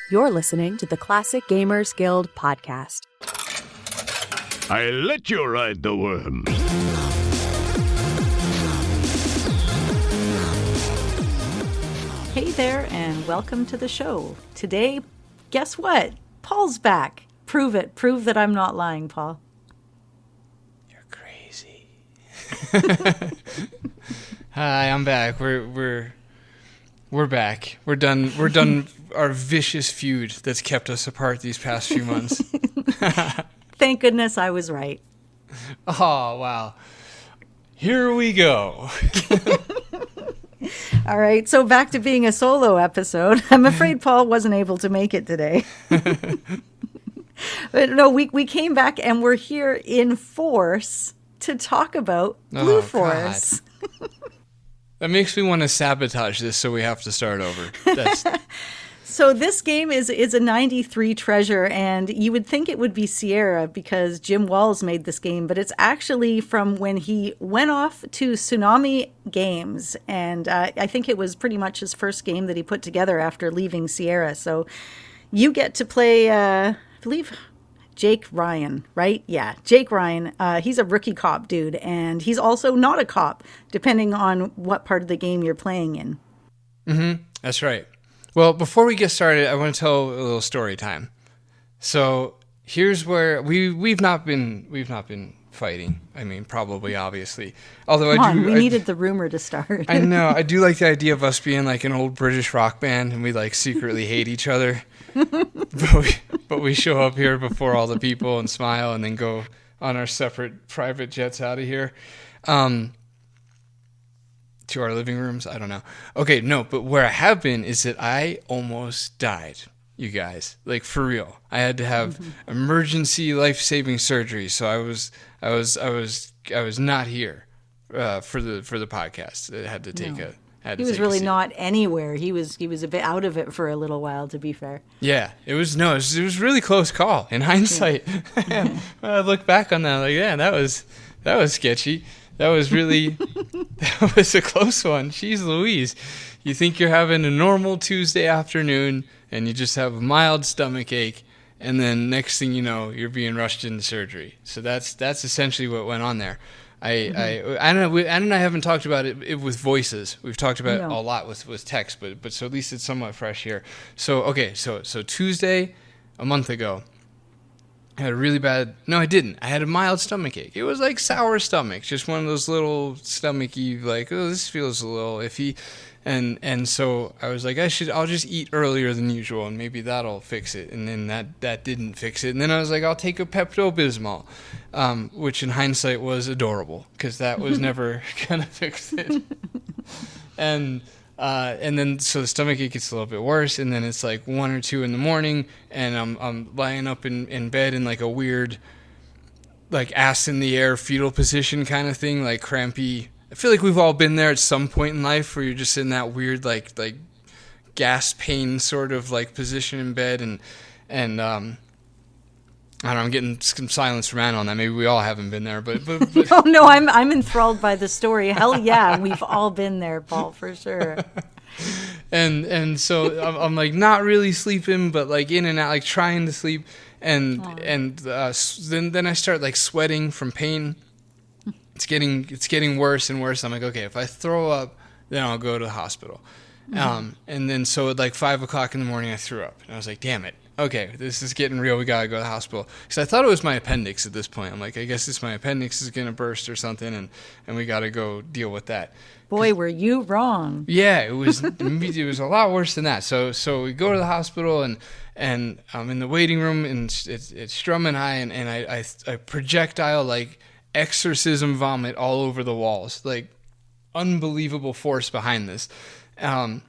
You're listening to the Classic Gamers Guild podcast. I let you ride the worm. Hey there, and welcome to the show. Today, guess what? Paul's back. Prove it. Prove that I'm not lying, Paul. You're crazy. Hi, I'm back. We're back. We're done our vicious feud that's kept us apart these past few months. Thank goodness I was right. Oh, wow. Here we go. All right, so back to being a solo episode. I'm afraid Paul wasn't able to make it today. But no, we came back and we're here in force to talk about Blue Force. That makes me want to sabotage this, so we have to start over. So this game is a 93 treasure, and you would think it would be Sierra because Jim Walls made this game, but it's actually from when he went off to Tsunami Games, and I think it was pretty much his first game that he put together after leaving Sierra. So you get to play, I believe, Jake Ryan, right? Yeah, Jake Ryan. He's a rookie cop dude, and he's also not a cop, depending on what part of the game you're playing in. Mm-hmm. That's right. Well, before we get started, I want to tell a little story time. So here's where we've not been fighting. I mean, probably, obviously. Although we needed the rumor to start. I know. I do like the idea of us being like an old British rock band and we like secretly hate each other. But we show up here before all the people and smile and then go on our separate private jets out of here. To our living rooms. I don't know. Okay, no, but where I have been is that I almost died, you guys. Like, for real. I had to have emergency life-saving surgery, so I was not here for the podcast. I had to take He was really not anywhere. He was a bit out of it for a little while, to be fair. Yeah, it was a really close call. In hindsight, when I look back on that, like, yeah, that was sketchy. That was a close one. Jeez Louise. You think you're having a normal Tuesday afternoon and you just have a mild stomach ache, and then next thing you know, you're being rushed into surgery. So that's essentially what went on there. I don't know. Anna and I haven't talked about it with voices. We've talked about it a lot with text, but so at least it's somewhat fresh here. So okay, so Tuesday, a month ago, I had a really bad... No, I didn't. I had a mild stomach ache. It was like sour stomach. Just one of those little stomachy, like, oh, this feels a little iffy. And so I was like, I'll just eat earlier than usual, and maybe that'll fix it. And then that didn't fix it. And then I was like, I'll take a Pepto-Bismol, which in hindsight was adorable, because that was never going to fix it. And then so the stomach ache gets a little bit worse, and then it's like 1 or 2 in the morning, and I'm lying up in bed in like a weird, like ass in the air fetal position kind of thing, like crampy. I feel like we've all been there at some point in life where you're just in that weird like gas pain sort of like position in bed, and I don't know, I'm getting some silence from Anna on that. Maybe we all haven't been there, but no, I'm enthralled by the story. Hell yeah, we've all been there, Paul, for sure. And so I'm like not really sleeping, but like in and out, like trying to sleep, and then I start like sweating from pain. It's getting worse and worse. I'm like, okay, if I throw up, then I'll go to the hospital. And then so at like 5 o'clock in the morning, I threw up, and I was like, damn it. Okay, this is getting real. We gotta go to the hospital. Because I thought it was my appendix at this point. I'm like, I guess my appendix is gonna burst or something, and we gotta go deal with that. Boy, were you wrong. Yeah, it was a lot worse than that. So we go to the hospital, and I'm in the waiting room, and it's strumming high, and I projectile like exorcism vomit all over the walls, like unbelievable force behind this. And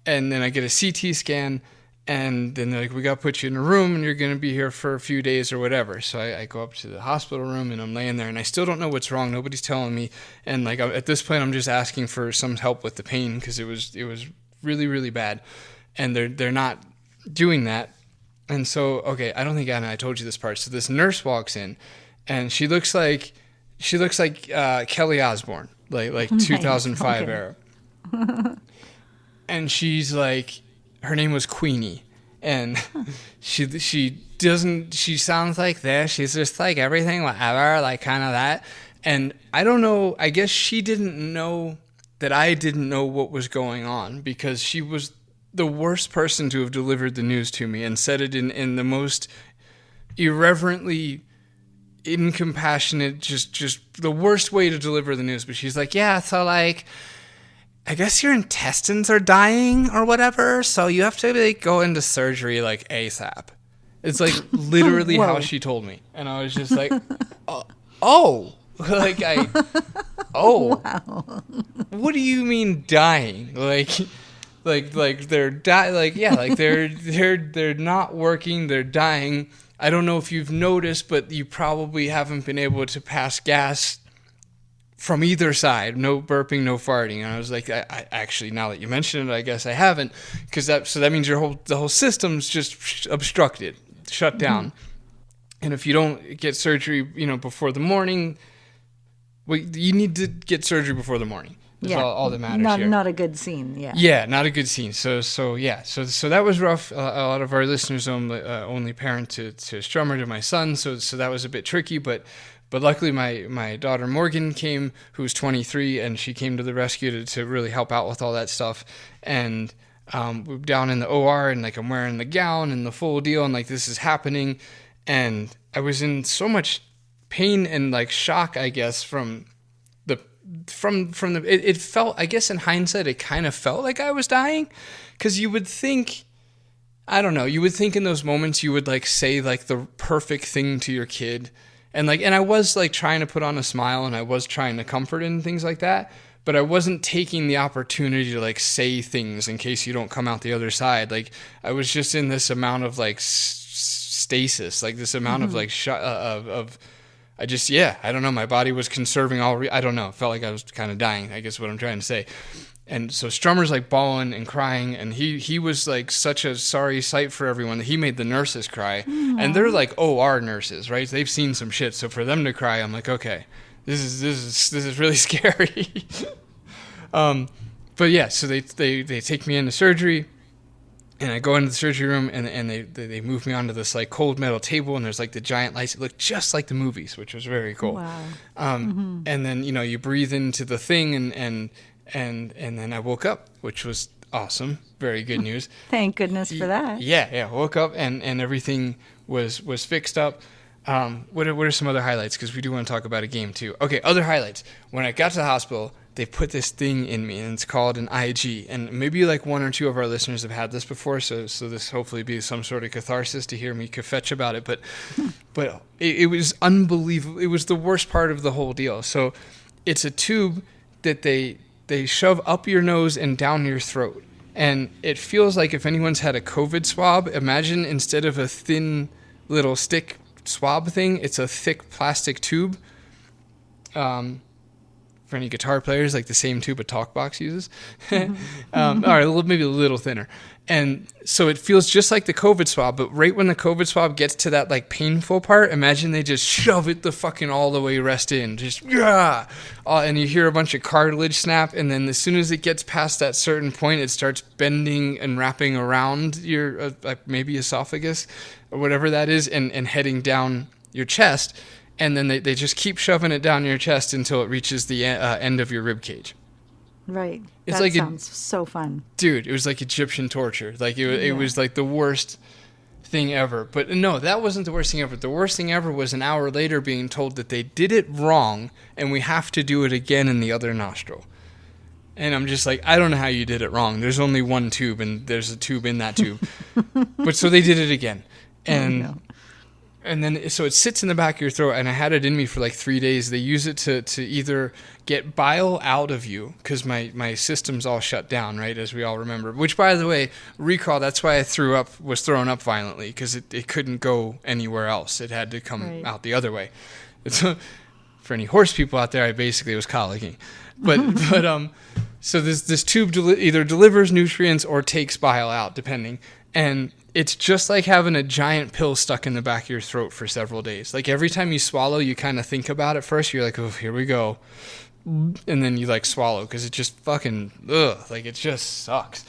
then I get a CT scan. And then they're like, we got to put you in a room, and you're going to be here for a few days or whatever. So I go up to the hospital room, and I'm laying there, and I still don't know what's wrong. Nobody's telling me. And like at this point, I'm just asking for some help with the pain because it was really, really bad. And they're not doing that. And so, okay, I don't think Anna, I told you this part. So this nurse walks in, and she looks like Kelly Osbourne, like 2005 era. And she's like... Her name was Queenie, and she sounds like this. She's just like everything, whatever, like kind of that. And I don't know, I guess she didn't know that I didn't know what was going on, because she was the worst person to have delivered the news to me and said it in the most irreverently incompassionate, just the worst way to deliver the news. But she's like, yeah, so like, I guess your intestines are dying or whatever, so you have to like go into surgery like ASAP. It's like literally how she told me. And I was just like, oh. Wow. What do you mean dying? Like they're they're not working, they're dying. I don't know if you've noticed, but you probably haven't been able to pass gas from either side. No burping, no farting. And I was like, I actually, now that you mention it, I guess I haven't, because that means the whole system's just obstructed, shut down. And if you don't get surgery, before the morning, you need to get surgery before the morning. That's all that matters here. Not a good scene. Yeah. Yeah, not a good scene. So that was rough. A lot of our listeners only parent to Strummer, to my son. So that was a bit tricky. But luckily my daughter Morgan came, who was 23, and she came to the rescue to really help out with all that stuff. And we're down in the OR, and like I'm wearing the gown and the full deal, and like this is happening, and I was in so much pain and like shock, I guess, from the it felt, I guess in hindsight, it kind of felt like I was dying, because you would think, I don't know, you would think in those moments you would like say like the perfect thing to your kid, and I was like trying to put on a smile, and I was trying to comfort and things like that, but I wasn't taking the opportunity to like say things in case you don't come out the other side. Like I was just in this amount of like stasis, like this amount of like I don't know. My body was conserving I don't know. It felt like I was kind of dying, I guess what I'm trying to say. And so Strummer's like bawling and crying, and he was like such a sorry sight for everyone that he made the nurses cry. Aww. And they're like OR nurses, right? They've seen some shit. So for them to cry, I'm like, okay, this is really scary. But yeah, so they take me into surgery. And I go into the surgery room, and they move me onto this like cold metal table, and there's like the giant lights. It looked just like the movies, which was very cool. Wow. And then you breathe into the thing, and then I woke up, which was awesome. Very good news. Thank goodness for that. Yeah. Woke up and everything was fixed up. What are some other highlights? Because we do want to talk about a game too. Okay, other highlights. When I got to the hospital, they put this thing in me, and it's called an IG. And maybe like one or two of our listeners have had this before, so this hopefully be some sort of catharsis to hear me kvetch about it. But it was unbelievable. It was the worst part of the whole deal. So it's a tube that they shove up your nose and down your throat. And it feels like if anyone's had a COVID swab, imagine instead of a thin little stick swab thing, it's a thick plastic tube. For any guitar players, like the same tube a Talkbox uses. All right, maybe a little thinner. And so it feels just like the COVID swab, but right when the COVID swab gets to that like painful part, imagine they just shove it the fucking all the way rest in. Just, and you hear a bunch of cartilage snap, and then as soon as it gets past that certain point, it starts bending and wrapping around your maybe esophagus or whatever that is, and heading down your chest. And then they just keep shoving it down your chest until it reaches the end of your rib cage. Right. That sounds so fun. Dude, it was like Egyptian torture. Like it was like the worst thing ever. But no, that wasn't the worst thing ever. The worst thing ever was an hour later being told that they did it wrong and we have to do it again in the other nostril. And I'm just like, I don't know how you did it wrong. There's only one tube, and there's a tube in that tube. But so they did it again. And... And then, so it sits in the back of your throat, and I had it in me for like 3 days. They use it to either get bile out of you, because my system's all shut down, right, as we all remember. Which, by the way, recall, that's why I was thrown up violently, because it couldn't go anywhere else. It had to come out the other way. For any horse people out there, I basically was colicking. So this tube either delivers nutrients or takes bile out, depending. And it's just like having a giant pill stuck in the back of your throat for several days. Like every time you swallow, you kind of think about it first. You're like, oh, here we go. And then you like swallow because it just fucking, like it just sucks.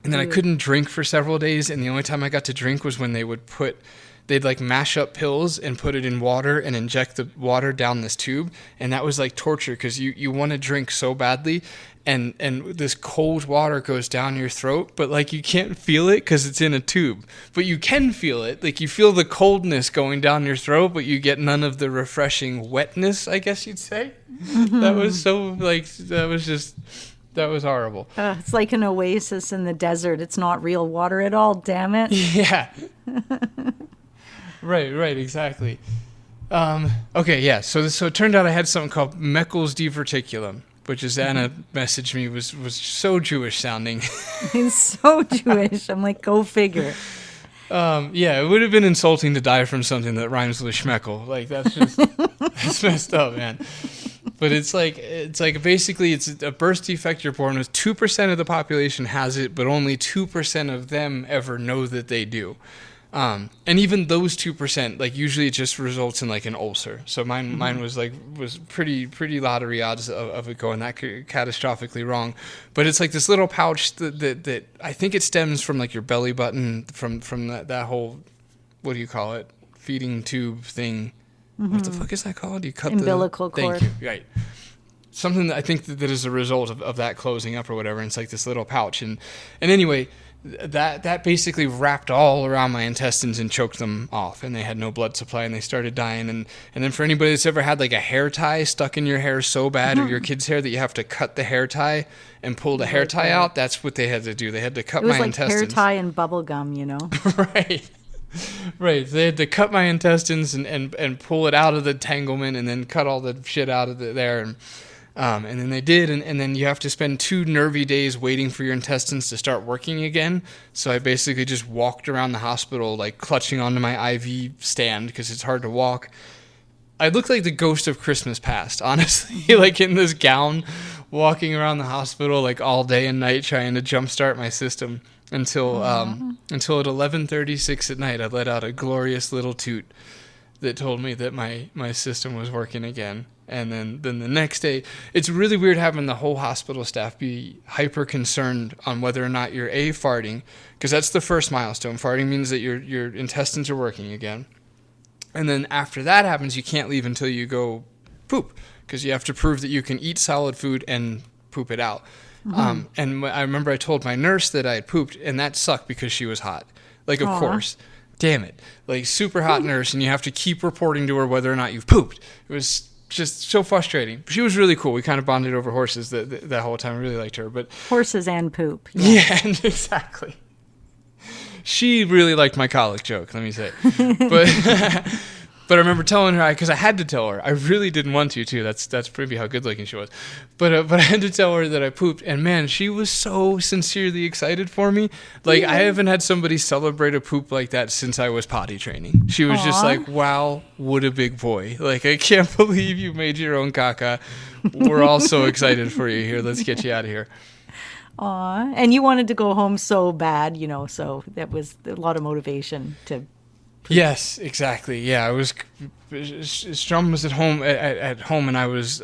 And then I couldn't drink for several days, and the only time I got to drink was when they'd like mash up pills and put it in water and inject the water down this tube, and that was like torture because you want to drink so badly, and this cold water goes down your throat, but like you can't feel it because it's in a tube, but you can feel it. Like you feel the coldness going down your throat, but you get none of the refreshing wetness, I guess you'd say. That was so like that was horrible. It's like an oasis in the desert. It's not real water at all, damn it. Yeah. Right, exactly. Okay, yeah. So it turned out I had something called Meckel's diverticulum, which, as Anna messaged me, was so Jewish sounding. It's so Jewish. I'm like, go figure. Yeah, it would have been insulting to die from something that rhymes with schmeckel. Like that's just that's messed up, man. But it's like basically it's a birth defect you're born with. 2% of the population has it, but only 2% of them ever know that they do. And even those 2%, like usually it just results in like an ulcer. So mine was pretty lottery odds of it going that catastrophically wrong. But it's like this little pouch that I think it stems from like your belly button from that whole, what do you call it? Feeding tube thing. What the fuck is that called? You cut umbilical cord. Thank you. Right. Something that I think that is a result of that closing up or whatever. And it's like this little pouch. And anyway, that basically wrapped all around my intestines and choked them off. And they had no blood supply and they started dying. And then for anybody that's ever had like a hair tie stuck in your hair so bad, or your kid's hair, that you have to cut the hair tie and pull the hair tie out, that's what they had to do. They had to cut my intestines. It was like hair tie and bubble gum, you know? Right. Right, they had to cut my intestines and pull it out of the entanglement and then cut all the shit out of there. And then they did, and then you have to spend 2 nervy days waiting for your intestines to start working again. So I basically just walked around the hospital, like clutching onto my IV stand because it's hard to walk. I looked like the ghost of Christmas past, honestly, like in this gown, walking around the hospital like all day and night trying to jumpstart my system. Until at 11:36 at night, I let out a glorious little toot that told me that my system was working again. And then the next day, it's really weird having the whole hospital staff be hyper concerned on whether or not you're farting, because that's the first milestone. Farting means that your intestines are working again. And then after that happens, you can't leave until you go poop, because you have to prove that you can eat solid food and poop it out. And I remember I told my nurse that I had pooped, and that sucked because she was hot. Like, of course. Damn it. Like, super hot nurse, and you have to keep reporting to her whether or not you've pooped. It was just so frustrating. She was really cool. We kind of bonded over horses that whole time. I really liked her. But horses and poop. Yeah, exactly. She really liked my colic joke, let me say. But I remember telling her, because I had to tell her. I really didn't want to, too. That's pretty how good-looking she was. But I had to tell her that I pooped. And, man, she was so sincerely excited for me. Like, I haven't had somebody celebrate a poop like that since I was potty training. She was just like, wow, what a big boy. Like, I can't believe you made your own caca. We're all so excited for you here. Let's get you out of here. Aw. And you wanted to go home so bad, you know, so that was a lot of motivation to... Yes, exactly. Yeah, I was. Strum was at home, and I was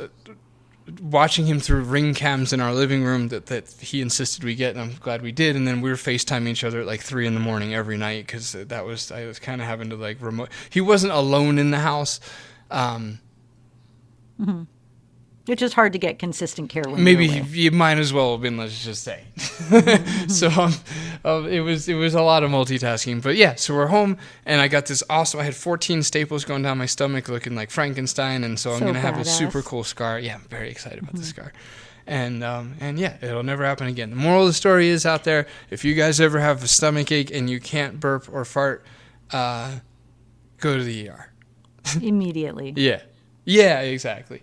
watching him through ring cams in our living room that he insisted we get, and I'm glad we did. And then we were FaceTiming each other at like 3 a.m. every night because I was kind of having to like remote. He wasn't alone in the house. It's just hard to get consistent care when maybe you're away. You might as well have been, let's just say. So it was a lot of multitasking. But yeah, so we're home, and I got this awesome. I had 14 staples going down my stomach looking like Frankenstein, and so I'm going to have a super cool scar. Yeah, I'm very excited about the scar. And yeah, it'll never happen again. The moral of the story is out there, if you guys ever have a stomach ache and you can't burp or fart, go to the ER. Immediately. Yeah, exactly.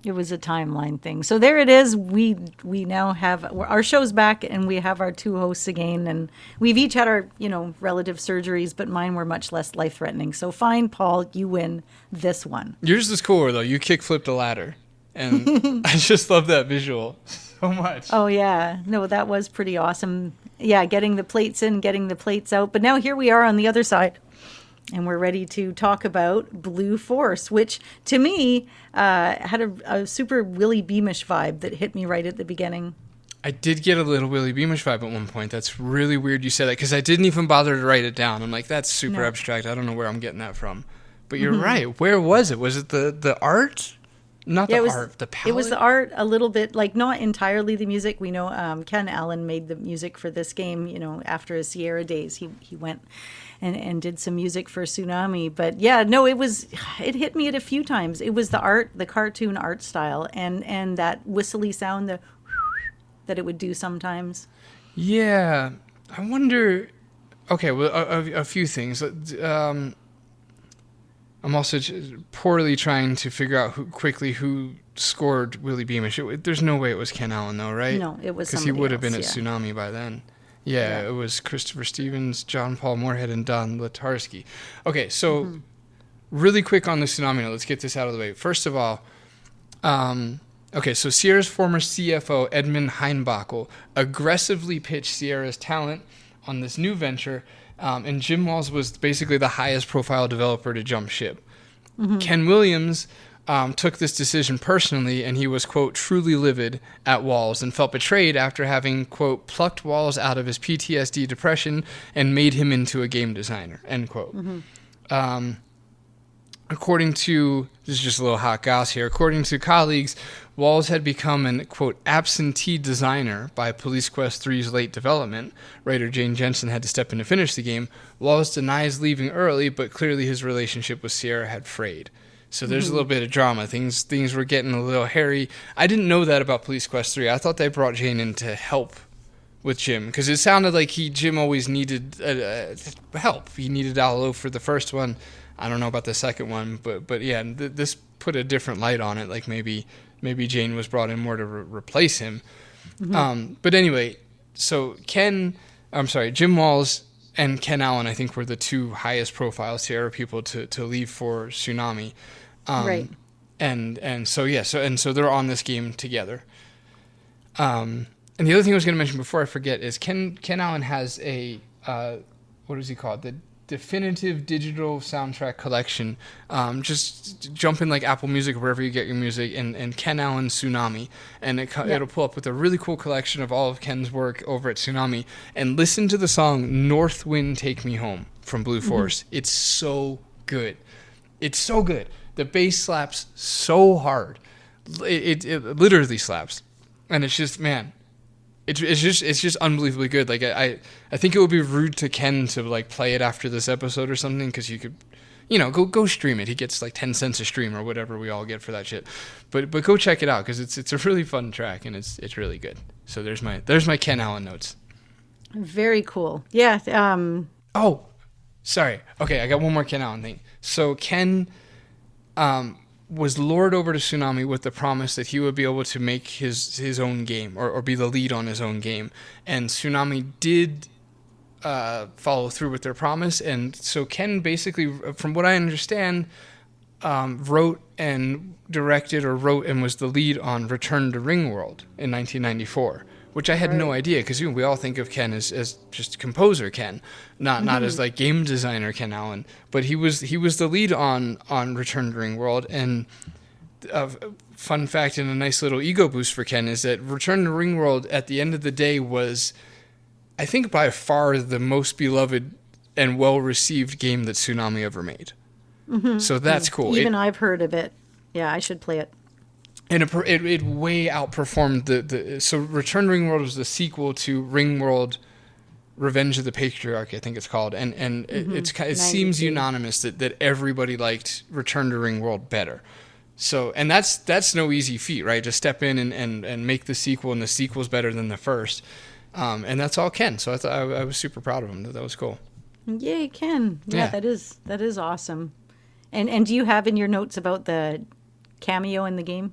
It was a timeline thing. So there it is. We now have our show's back, and we have our 2 hosts again, and we've each had our relative surgeries, but mine were much less life threatening. So fine, Paul, you win this one. Yours is cooler though. You kick flipped a ladder, and I just love that visual so much. Oh yeah, no, that was pretty awesome. Yeah, getting the plates in, getting the plates out. But now here we are on the other side. And we're ready to talk about Blue Force, which to me had a super Willie Beamish vibe that hit me right at the beginning. I did get a little Willie Beamish vibe at one point. That's really weird you said that, because I didn't even bother to write it down. I'm like, that's super abstract. I don't know where I'm getting that from. But you're right. Where was it? Was it the art? Not the art, the palette? It was the art a little bit, like not entirely the music. We know Ken Allen made the music for this game, after his Sierra days. He went and did some music for Tsunami. But yeah, no, it hit me at a few times. It was the art, the cartoon art style, and that whistly sound that it would do sometimes. Yeah. I wonder... Okay, well, a few things. I'm also poorly trying to figure out who scored Willie Beamish. There's no way it was Ken Allen, though, right? No, it was somebody else. Because he would have been at Tsunami by then. Yeah, it was Christopher Stevens, John Paul Moorhead, and Don Latarski. Okay, so really quick on the Tsunami note. Let's get this out of the way. First of all, so Sierra's former CFO, Edmund Heinbachel, aggressively pitched Sierra's talent on this new venture, and Jim Walls was basically the highest profile developer to jump ship. Ken Williams took this decision personally, and he was, quote, truly livid at Walls and felt betrayed after having, quote, plucked Walls out of his PTSD depression and made him into a game designer, end quote. According to, this is just a little hot goss here, according to colleagues, Walls had become an, quote, absentee designer by Police Quest 3's late development. Writer Jane Jensen had to step in to finish the game. Walls denies leaving early, but clearly his relationship with Sierra had frayed. So there's a little bit of drama. Things were getting a little hairy. I didn't know that about Police Quest 3. I thought they brought Jane in to help with Jim, because it sounded like Jim always needed help. He needed Allo for the first one. I don't know about the second one, but yeah, this put a different light on it. Like maybe Jane was brought in more to replace him. But anyway, so Jim Walls and Ken Allen, I think, were the two highest profile Sierra people to leave for Tsunami. Right. And so they're on this game together. And the other thing I was going to mention before I forget is Ken Allen has a what is he called? The definitive digital soundtrack collection. Just jump in like Apple Music or wherever you get your music, and Ken Allen Tsunami, and it'll pull up with a really cool collection of all of Ken's work over at Tsunami. And listen to the song "North Wind Take Me Home" from Blue Force. It's so good. It's so good. The bass slaps so hard. It literally slaps, and it's just, man. It's just unbelievably good. Like I think it would be rude to Ken to like play it after this episode or something, because you could, go stream it. He gets like 10 cents a stream or whatever we all get for that shit. But go check it out, because it's a really fun track, and it's really good. So there's my Ken Allen notes. Very cool. Yeah. Oh, sorry. Okay, I got one more Ken Allen thing. So Ken was lured over to Tsunami with the promise that he would be able to make his own game, or be the lead on his own game. And Tsunami did follow through with their promise. And so Ken basically, from what I understand, wrote and directed, or wrote and was the lead on Return to Ringworld in 1994. Which I had no idea, because we all think of Ken as just composer Ken, not as like game designer Ken Allen. But he was the lead on Return to Ringworld. And fun fact and a nice little ego boost for Ken is that Return to Ringworld at the end of the day was, I think, by far the most beloved and well received game that Tsunami ever made. So that's cool. Even I've heard of it. Yeah, I should play it. And it way outperformed so Return to Ringworld was the sequel to Ringworld Revenge of the Patriarch, I think it's called. And it seems unanimous that everybody liked Return to Ringworld better. So, and that's no easy feat, right? To step in and make the sequel, and the sequel's better than the first. And that's all Ken. So I was super proud of him. That was cool. Yay, Ken. Yeah, that is awesome. And do you have in your notes about the cameo in the game?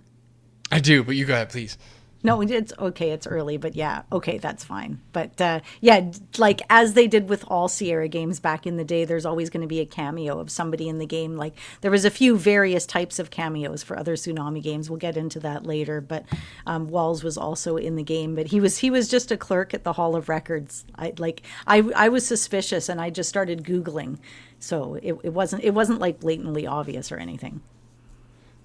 I do, but you go ahead, please. No, it's okay. It's early, but yeah, okay, that's fine. But yeah, like as they did with all Sierra games back in the day, there's always going to be a cameo of somebody in the game. Like there was a few various types of cameos for other Tsunami games. We'll get into that later. But Walls was also in the game, but he was just a clerk at the Hall of Records. I was suspicious, and I just started Googling, so it wasn't like blatantly obvious or anything.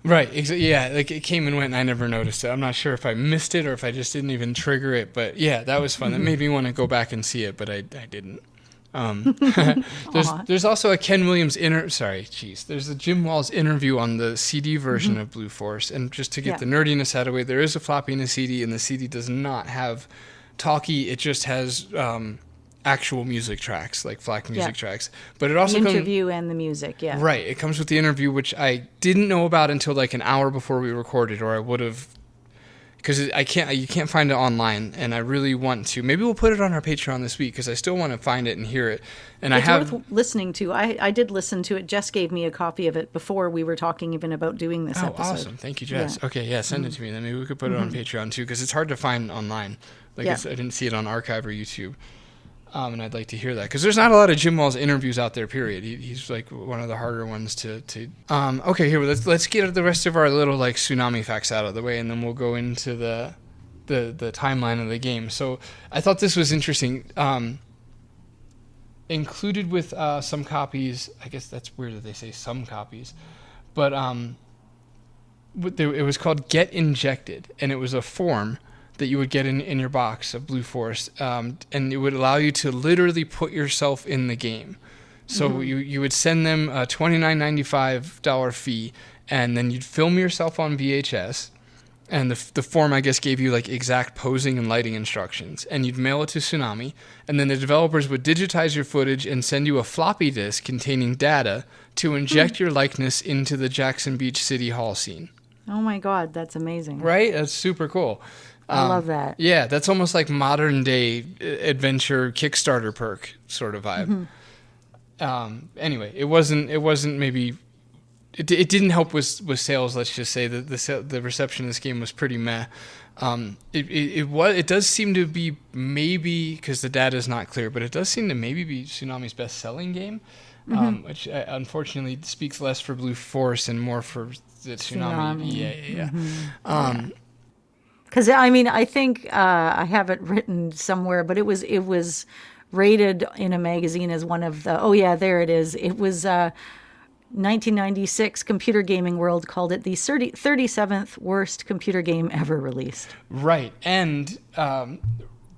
Right. Yeah, like it came and went and I never noticed it. I'm not sure if I missed it or if I just didn't even trigger it, but yeah, that was fun. That made me want to go back and see it, but I didn't. There's also a Ken Williams there's a Jim Walls interview on the CD version of Blue Force, and just to get the nerdiness out of the way, there is a floppy in the CD, and the CD does not have talkie, it just has actual music tracks, like FLAC music tracks. But it also the interview and the music, Right, it comes with the interview, which I didn't know about until like an hour before we recorded, or I would have, because you can't find it online, and I really want to. Maybe we'll put it on our Patreon this week, because I still want to find it and hear it. And it's worth listening to. I did listen to it. Jess gave me a copy of it before we were talking even about doing this episode. Awesome. Thank you, Jess. Yeah. Okay, send it to me. Then maybe we could put it on Patreon too, because it's hard to find online. I didn't see it on Archive or YouTube. And I'd like to hear that, because there's not a lot of Jim Walls interviews out there, period. He's like one of the harder ones to okay, here, let's get the rest of our little like tsunami facts out of the way, and then we'll go into the timeline of the game. So I thought this was interesting. Included with some copies, I guess that's weird that they say some copies, but it was called Get Injected, and it was a form that you would get in your box of Blue Force, and it would allow you to literally put yourself in the game. So you would send them a $29.95 fee, and then you'd film yourself on VHS, and the form, I guess, gave you like exact posing and lighting instructions, and you'd mail it to Tsunami, and then the developers would digitize your footage and send you a floppy disk containing data to inject your likeness into the Jackson Beach City Hall scene. Oh my God, that's amazing. Right? That's super cool. I love that. Yeah, that's almost like modern day adventure Kickstarter perk sort of vibe. Anyway, it wasn't maybe it didn't help with sales. Let's just say that the reception of this game was pretty meh. It does seem to be, maybe because the data is not clear, but it does seem to maybe be Tsunami's best selling game, which unfortunately speaks less for Blue Force and more for the Tsunami. Because I think I have it written somewhere, but it was rated in a magazine as one of the. Oh yeah, there it is. It was 1996. Computer Gaming World called it the 37th worst computer game ever released. Right, and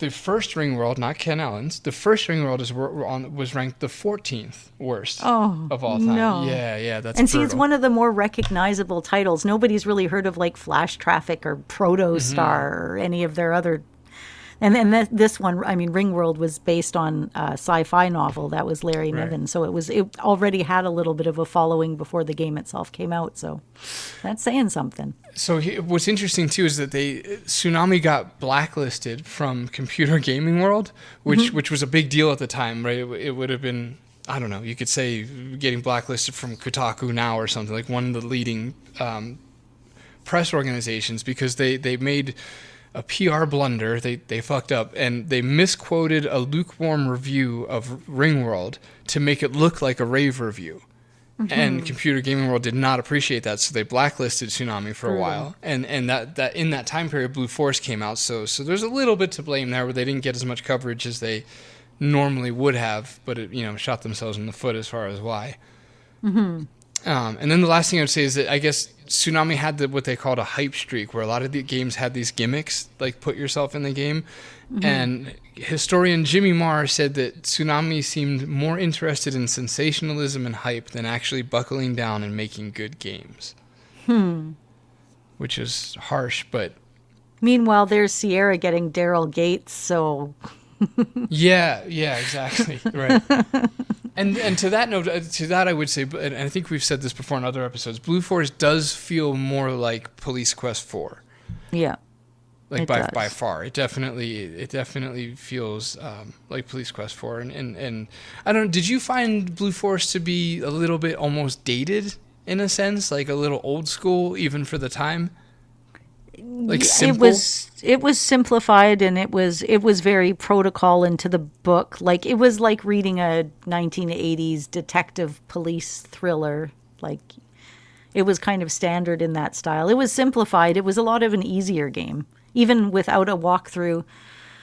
the first Ring World, not Ken Allen's, the first Ring World was ranked the 14th worst of all time. No. Yeah, that's and brutal. See, it's one of the more recognizable titles. Nobody's really heard of like Flash Traffic or Protostar or any of their other. And this one, Ring World was based on a sci-fi novel that was Larry Niven, so it already had a little bit of a following before the game itself came out. So that's saying something. So what's interesting too is that Tsunami got blacklisted from Computer Gaming World, which was a big deal at the time, right? It would have been, I don't know, you could say getting blacklisted from Kotaku now or something, like one of the leading press organizations, because they made a PR blunder. They fucked up, and they misquoted a lukewarm review of Ringworld to make it look like a rave review. And Computer Gaming World did not appreciate that, so they blacklisted Tsunami for a while. And that in that time period, Blue Force came out. So there's a little bit to blame there, where they didn't get as much coverage as they normally would have, but it shot themselves in the foot as far as why. And then the last thing I would say is that I guess Tsunami had what they called a hype streak, where a lot of the games had these gimmicks, like put yourself in the game. And historian Jimmy Marr said that Tsunami seemed more interested in sensationalism and hype than actually buckling down and making good games. Which is harsh, but... Meanwhile, there's Sierra getting Daryl Gates, so... yeah, exactly. Right. And to that note, I would say, and I think we've said this before in other episodes, Blue Force does feel more like Police Quest 4. Yeah. Like by far. It definitely feels like Police Quest 4. And I don't know, did you find Blue Force to be a little bit almost dated in a sense? Like a little old school, even for the time? Like simple? It was simplified, and it was very protocol into the book. Like it was like reading a 1980s detective police thriller. Like it was kind of standard in that style. It was simplified. It was a lot of an easier game, even without a walkthrough.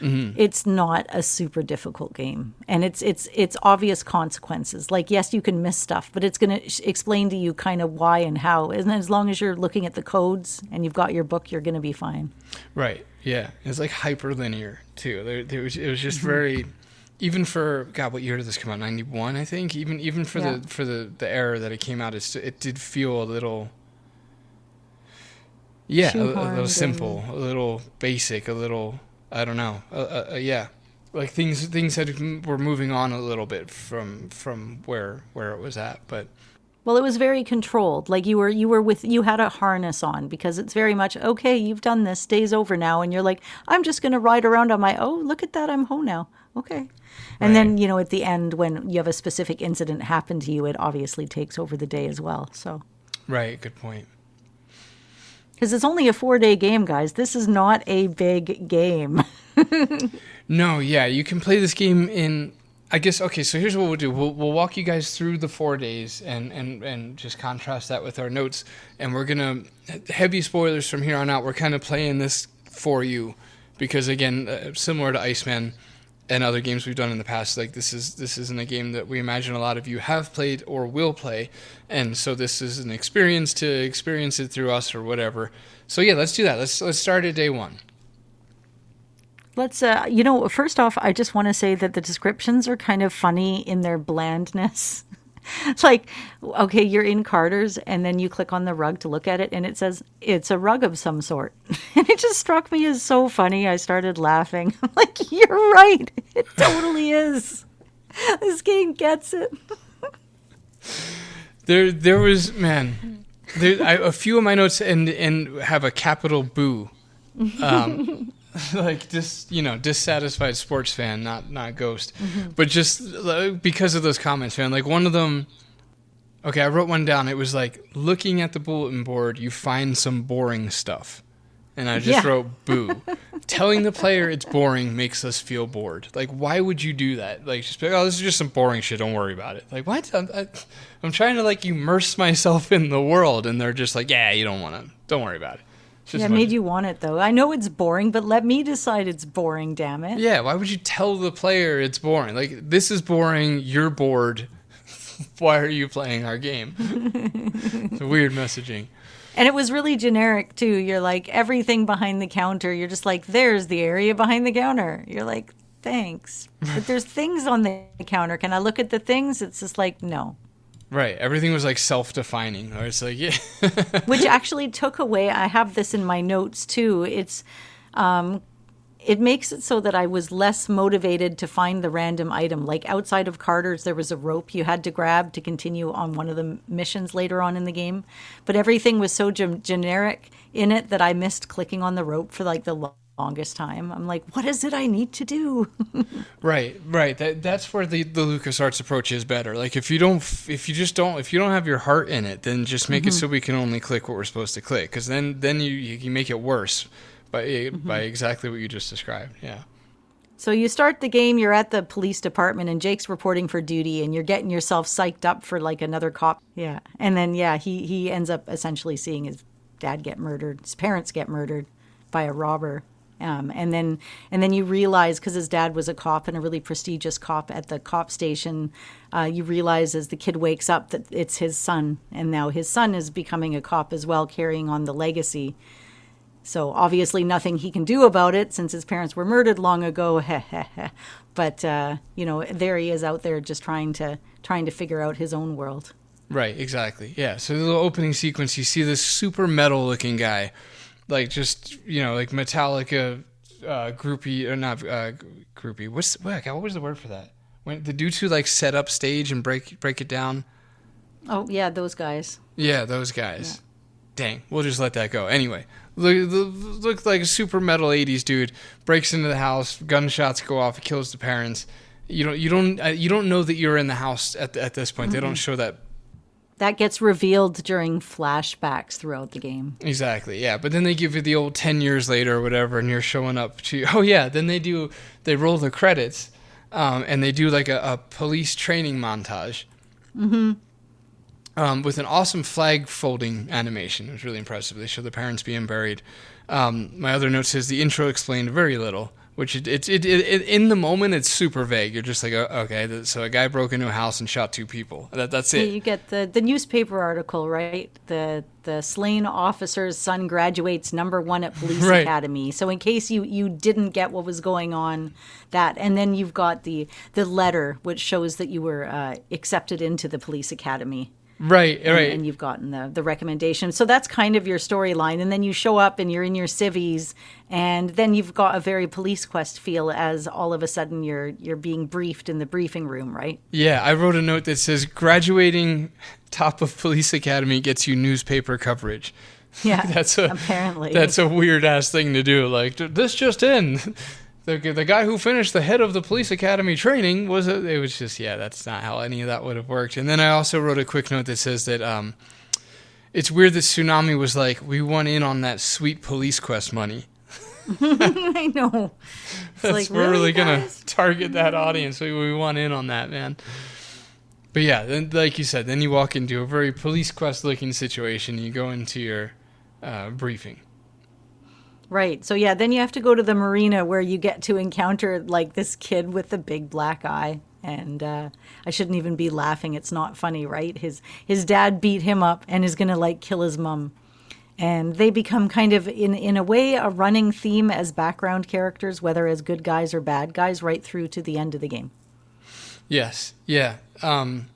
it's not a super difficult game, and it's obvious consequences. Like, yes, you can miss stuff, but it's going to explain to you kind of why and how. And as long as you're looking at the codes and you've got your book, you're going to be fine. Right. Yeah. It's like hyperlinear too. It was just very, even for God, what year did this come out? 91, I think. Even for the era that it came out, it did feel a little. Yeah, a little simple, a little basic, a little, I don't know. Yeah, like things were moving on a little bit from where it was at, but. Well, it was very controlled. Like you had a harness on, because it's very much, okay, you've done this, day's over now. And you're like, I'm just going to ride around on my, oh, look at that, I'm home now. Okay. And then, at the end, when you have a specific incident happen to you, it obviously takes over the day as well. So. Right. Good point. Because it's only a 4-day game, guys. This is not a big game. No, yeah. You can play this game in, I guess, okay, so here's what we'll do. We'll walk you guys through the 4 days and just contrast that with our notes. And we're going to, heavy spoilers from here on out, we're kind of playing this for you. Because, again, similar to Iceman and other games we've done in the past, like this isn't a game that we imagine a lot of you have played or will play, and so this is an experience to experience it through us or whatever. So yeah, let's do that. Let's start at day one. Let's first off, I just want to say that the descriptions are kind of funny in their blandness. It's like, okay, you're in Carter's, and then you click on the rug to look at it, and it says it's a rug of some sort. And it just struck me as so funny. I started laughing. I'm like, you're right. It totally is. This game gets it. There was, man, a few of my notes and have a capital boo. Like just dissatisfied sports fan, not ghost, but just because of those comments, man. Like one of them, okay, I wrote one down. It was like, looking at the bulletin board, you find some boring stuff, and I just wrote boo. Telling the player it's boring makes us feel bored. Like, why would you do that? Like, just be like, oh, this is just some boring shit. Don't worry about it. Like, what? I'm trying to like immerse myself in the world, and they're just like, yeah, you don't worry about it. Yeah, made you want it, though. I know it's boring, but let me decide it's boring, damn it. Yeah, why would you tell the player it's boring? Like, this is boring, you're bored. Why are you playing our game? It's a weird messaging. And it was really generic, too. You're like, everything behind the counter, you're just like, there's the area behind the counter. You're like, thanks. But there's things on the counter. Can I look at the things? It's just like, no. Right. Everything was like self-defining. Or it's like, yeah. Which actually took away, I have this in my notes too. It's, it makes it so that I was less motivated to find the random item. Like outside of Carter's, there was a rope you had to grab to continue on one of the missions later on in the game. But everything was so generic in it that I missed clicking on the rope for like the longest time. I'm like, what is it I need to do? Right. That's where the LucasArts approach is better. Like if you don't have your heart in it, then just make it so we can only click what we're supposed to click. Because then you make it worse by exactly what you just described. Yeah. So you start the game, you're at the police department, and Jake's reporting for duty, and you're getting yourself psyched up for like another cop. Yeah. And then he ends up essentially seeing his dad get murdered, his parents get murdered by a robber. And then you realize, because his dad was a cop and a really prestigious cop at the cop station, you realize as the kid wakes up that it's his son, and now his son is becoming a cop as well, carrying on the legacy. So obviously nothing he can do about it since his parents were murdered long ago. But there he is out there just trying to figure out his own world. Right, exactly. Yeah. So the little opening sequence, you see this super metal looking guy. Like just like Metallica groupie or not groupie. What was the word for that? When the dudes who like set up stage and break it down. Oh yeah, those guys. Yeah, those guys. Yeah. Dang, we'll just let that go. Anyway, look like a super metal '80s dude breaks into the house. Gunshots go off. Kills the parents. You don't know that you're in the house at this point. They don't show that. That gets revealed during flashbacks throughout the game. Exactly, yeah. But then they give you the old 10 years later or whatever, and you're showing up to... Oh, yeah, then they roll the credits, and they do like a police training montage. With an awesome flag folding animation. It was really impressive. They show the parents being buried. My other note says the intro explained very little, which it in the moment it's super vague. You're just like, okay, so a guy broke into a house and shot 2 people. That's it. You get the newspaper article, right? The slain officer's son graduates #1 at police academy. So in case you didn't get what was going on, and then you've got the letter which shows that you were accepted into the police academy. Right. And you've gotten the recommendation. So that's kind of your storyline. And then you show up and you're in your civvies, and then you've got a very Police Quest feel as all of a sudden you're being briefed in the briefing room, right? Yeah, I wrote a note that says graduating top of police academy gets you newspaper coverage. Yeah, apparently. That's a weird ass thing to do. Like, this just in. The guy who finished the head of the police academy training it was just, that's not how any of that would have worked. And then I also wrote a quick note that says that it's weird that Tsunami was like, we want in on that sweet Police Quest money. I know. We're really going to target that audience. We want in on that, man. But yeah, then, like you said, then you walk into a very Police Quest looking situation. You go into your briefing. Right. So yeah, then you have to go to the marina where you get to encounter like this kid with the big black eye. And I shouldn't even be laughing. It's not funny, right? His dad beat him up and is going to like kill his mom. And they become kind of, in a way, a running theme as background characters, whether as good guys or bad guys, right through to the end of the game. Yes. Yeah. On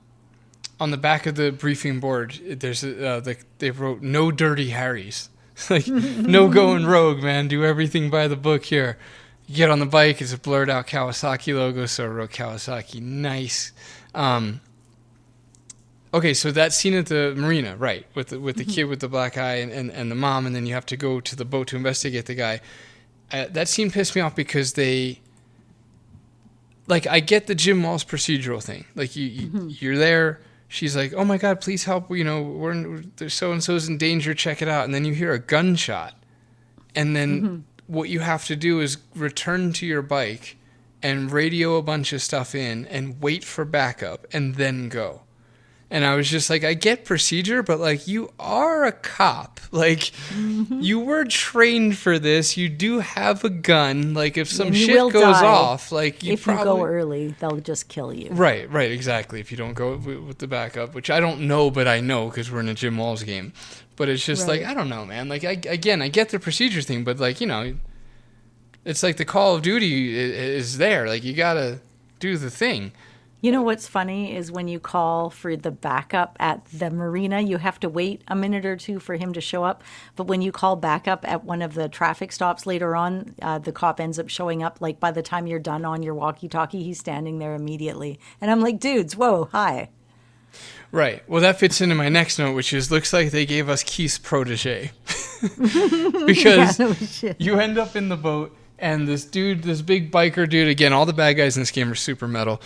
the back of the briefing board, there's they wrote "No Dirty Harrys." Like, no going rogue, man. Do everything by the book here. You get on the bike, it's a blurred out Kawasaki logo, so I wrote Kawasaki. Nice. Okay, so that scene at the marina, right, with the kid with the black eye and the mom, and then you have to go to the boat to investigate the guy. That scene pissed me off because I get the Jim Walls procedural thing. Like, you're there. She's like, oh my God, please help. There's so-and-so's in danger. Check it out. And then you hear a gunshot. And then what you have to do is return to your bike and radio a bunch of stuff in and wait for backup and then go. And I was just like, I get procedure, but like, you are a cop. Like, you were trained for this. You do have a gun. Like, if some shit goes off, like, if you go early, they'll just kill you. Right, exactly. If you don't go with the backup, which I don't know, but I know because we're in a Jim Walls game. But it's just like, I don't know, man. Like, I get the procedure thing, but like, it's like the Call of Duty is there. Like, you gotta do the thing. You know what's funny is when you call for the backup at the marina, you have to wait a minute or two for him to show up. But when you call backup at one of the traffic stops later on, the cop ends up showing up. Like, by the time you're done on your walkie-talkie, he's standing there immediately. And I'm like, dudes, whoa, hi. Right. Well, that fits into my next note, which is, looks like they gave us Keith's protege. Because you end up in the boat, and this big biker dude, again, all the bad guys in this game are super metal.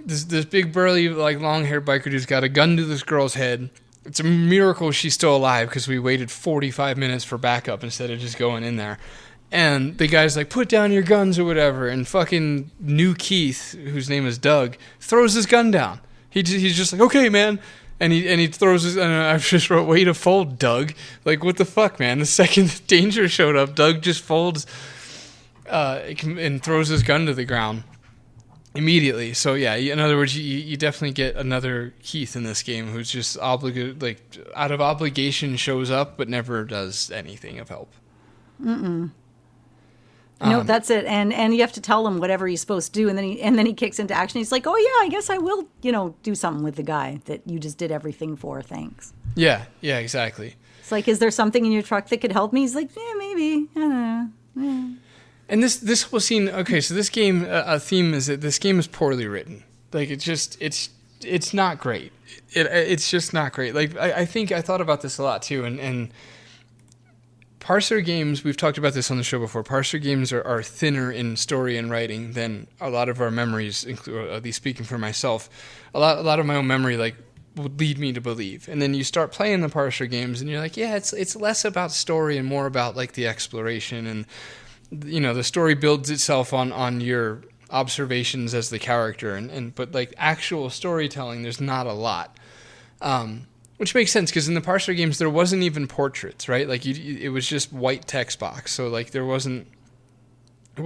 This big burly, like, long-haired biker dude's got a gun to this girl's head. It's a miracle she's still alive because we waited 45 minutes for backup instead of just going in there. And the guy's like, put down your guns or whatever. And fucking new Keith, whose name is Doug, throws his gun down. He's just like, okay, man. And he throws his... And I just wrote, way to fold, Doug. Like, what the fuck, man? The second danger showed up, Doug just folds and throws his gun to the ground. Immediately. So yeah, in other words, you definitely get another Keith in this game who's just out of obligation shows up but never does anything of help. No, that's it. And you have to tell him whatever he's supposed to do, and then he kicks into action. He's like, "Oh yeah, I guess I will, do something with the guy that you just did everything for. Thanks." Yeah, exactly. It's like, is there something in your truck that could help me? He's like, yeah, maybe. I don't know. Yeah. And this whole scene, okay, so this game, a theme is that this game is poorly written. Like, it's not great. It's just not great. Like, I think I thought about this a lot too, and parser games, we've talked about this on the show before, parser games are thinner in story and writing than a lot of our memories, at least speaking for myself. A lot of my own memory, like, would lead me to believe. And then you start playing the parser games, and you're like, yeah, it's less about story and more about, like, the exploration, and the story builds itself on your observations as the character, but like actual storytelling, there's not a lot, which makes sense because in the parser games there wasn't even portraits, right? Like it was just white text box, so like it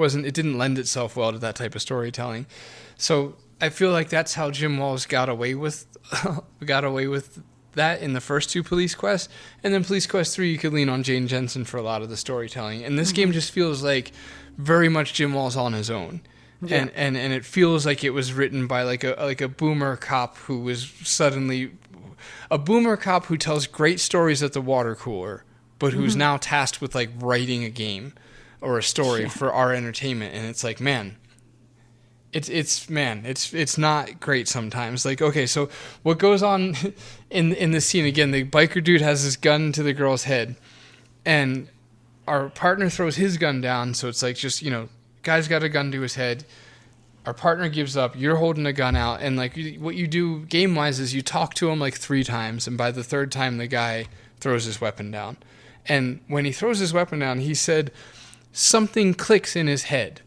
It didn't lend itself well to that type of storytelling. So I feel like that's how Jim Walls got away with that in the first two Police Quests. And then Police Quest 3, you could lean on Jane Jensen for a lot of the storytelling. And this game just feels like very much Jim Walls on his own. Yeah. And it feels like it was written by like a boomer cop who was suddenly a boomer cop who tells great stories at the water cooler, but who's now tasked with like writing a game or a story for our entertainment. And it's like, man, it's not great sometimes. Like, okay, so what goes on in this scene again? The biker dude has his gun to the girl's head, and our partner throws his gun down. So it's like, just, guy's got a gun to his head. Our partner gives up. You're holding a gun out, and like what you do game wise is you talk to him like 3 times, and by the 3rd time the guy throws his weapon down. And when he throws his weapon down, he said something clicks in his head.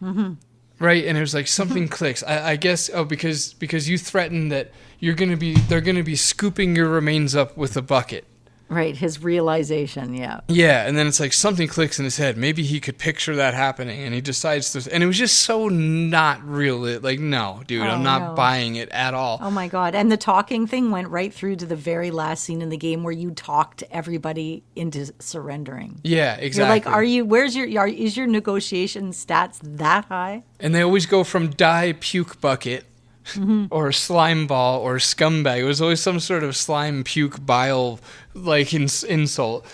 Right, and it was like something clicks. I guess because you threatened that they're gonna be scooping your remains up with a bucket. Right, his realization, yeah. Yeah, and then it's like something clicks in his head. Maybe he could picture that happening, and he decides to. And it was just so not real. Like, no, dude, I'm not buying it at all. Oh my god! And the talking thing went right through to the very last scene in the game where you talked everybody into surrendering. Yeah, exactly. You're like, is your negotiation stats that high? And they always go from die puke bucket. Or slime ball or scumbag. It was always some sort of slime, puke, bile, like insult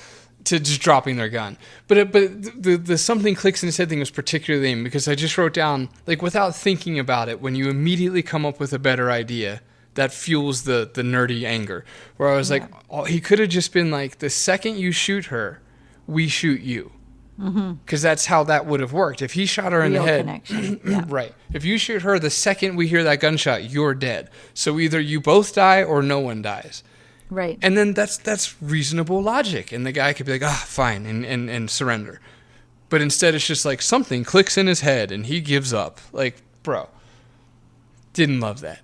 to just dropping their gun. But the something clicks in his head thing was particularly lame because I just wrote down, like, without thinking about it, when you immediately come up with a better idea, that fuels the nerdy anger. Where I was like, he could have just been like, the second you shoot her, we shoot you. Because that's how that would have worked. If he shot her in the head, yeah. Right. If you shoot her, the second we hear that gunshot, you're dead. So either you both die or no one dies. Right. And then that's reasonable logic, and the guy could be like, fine, and surrender. But instead, it's just like something clicks in his head, and he gives up. Like, bro, didn't love that.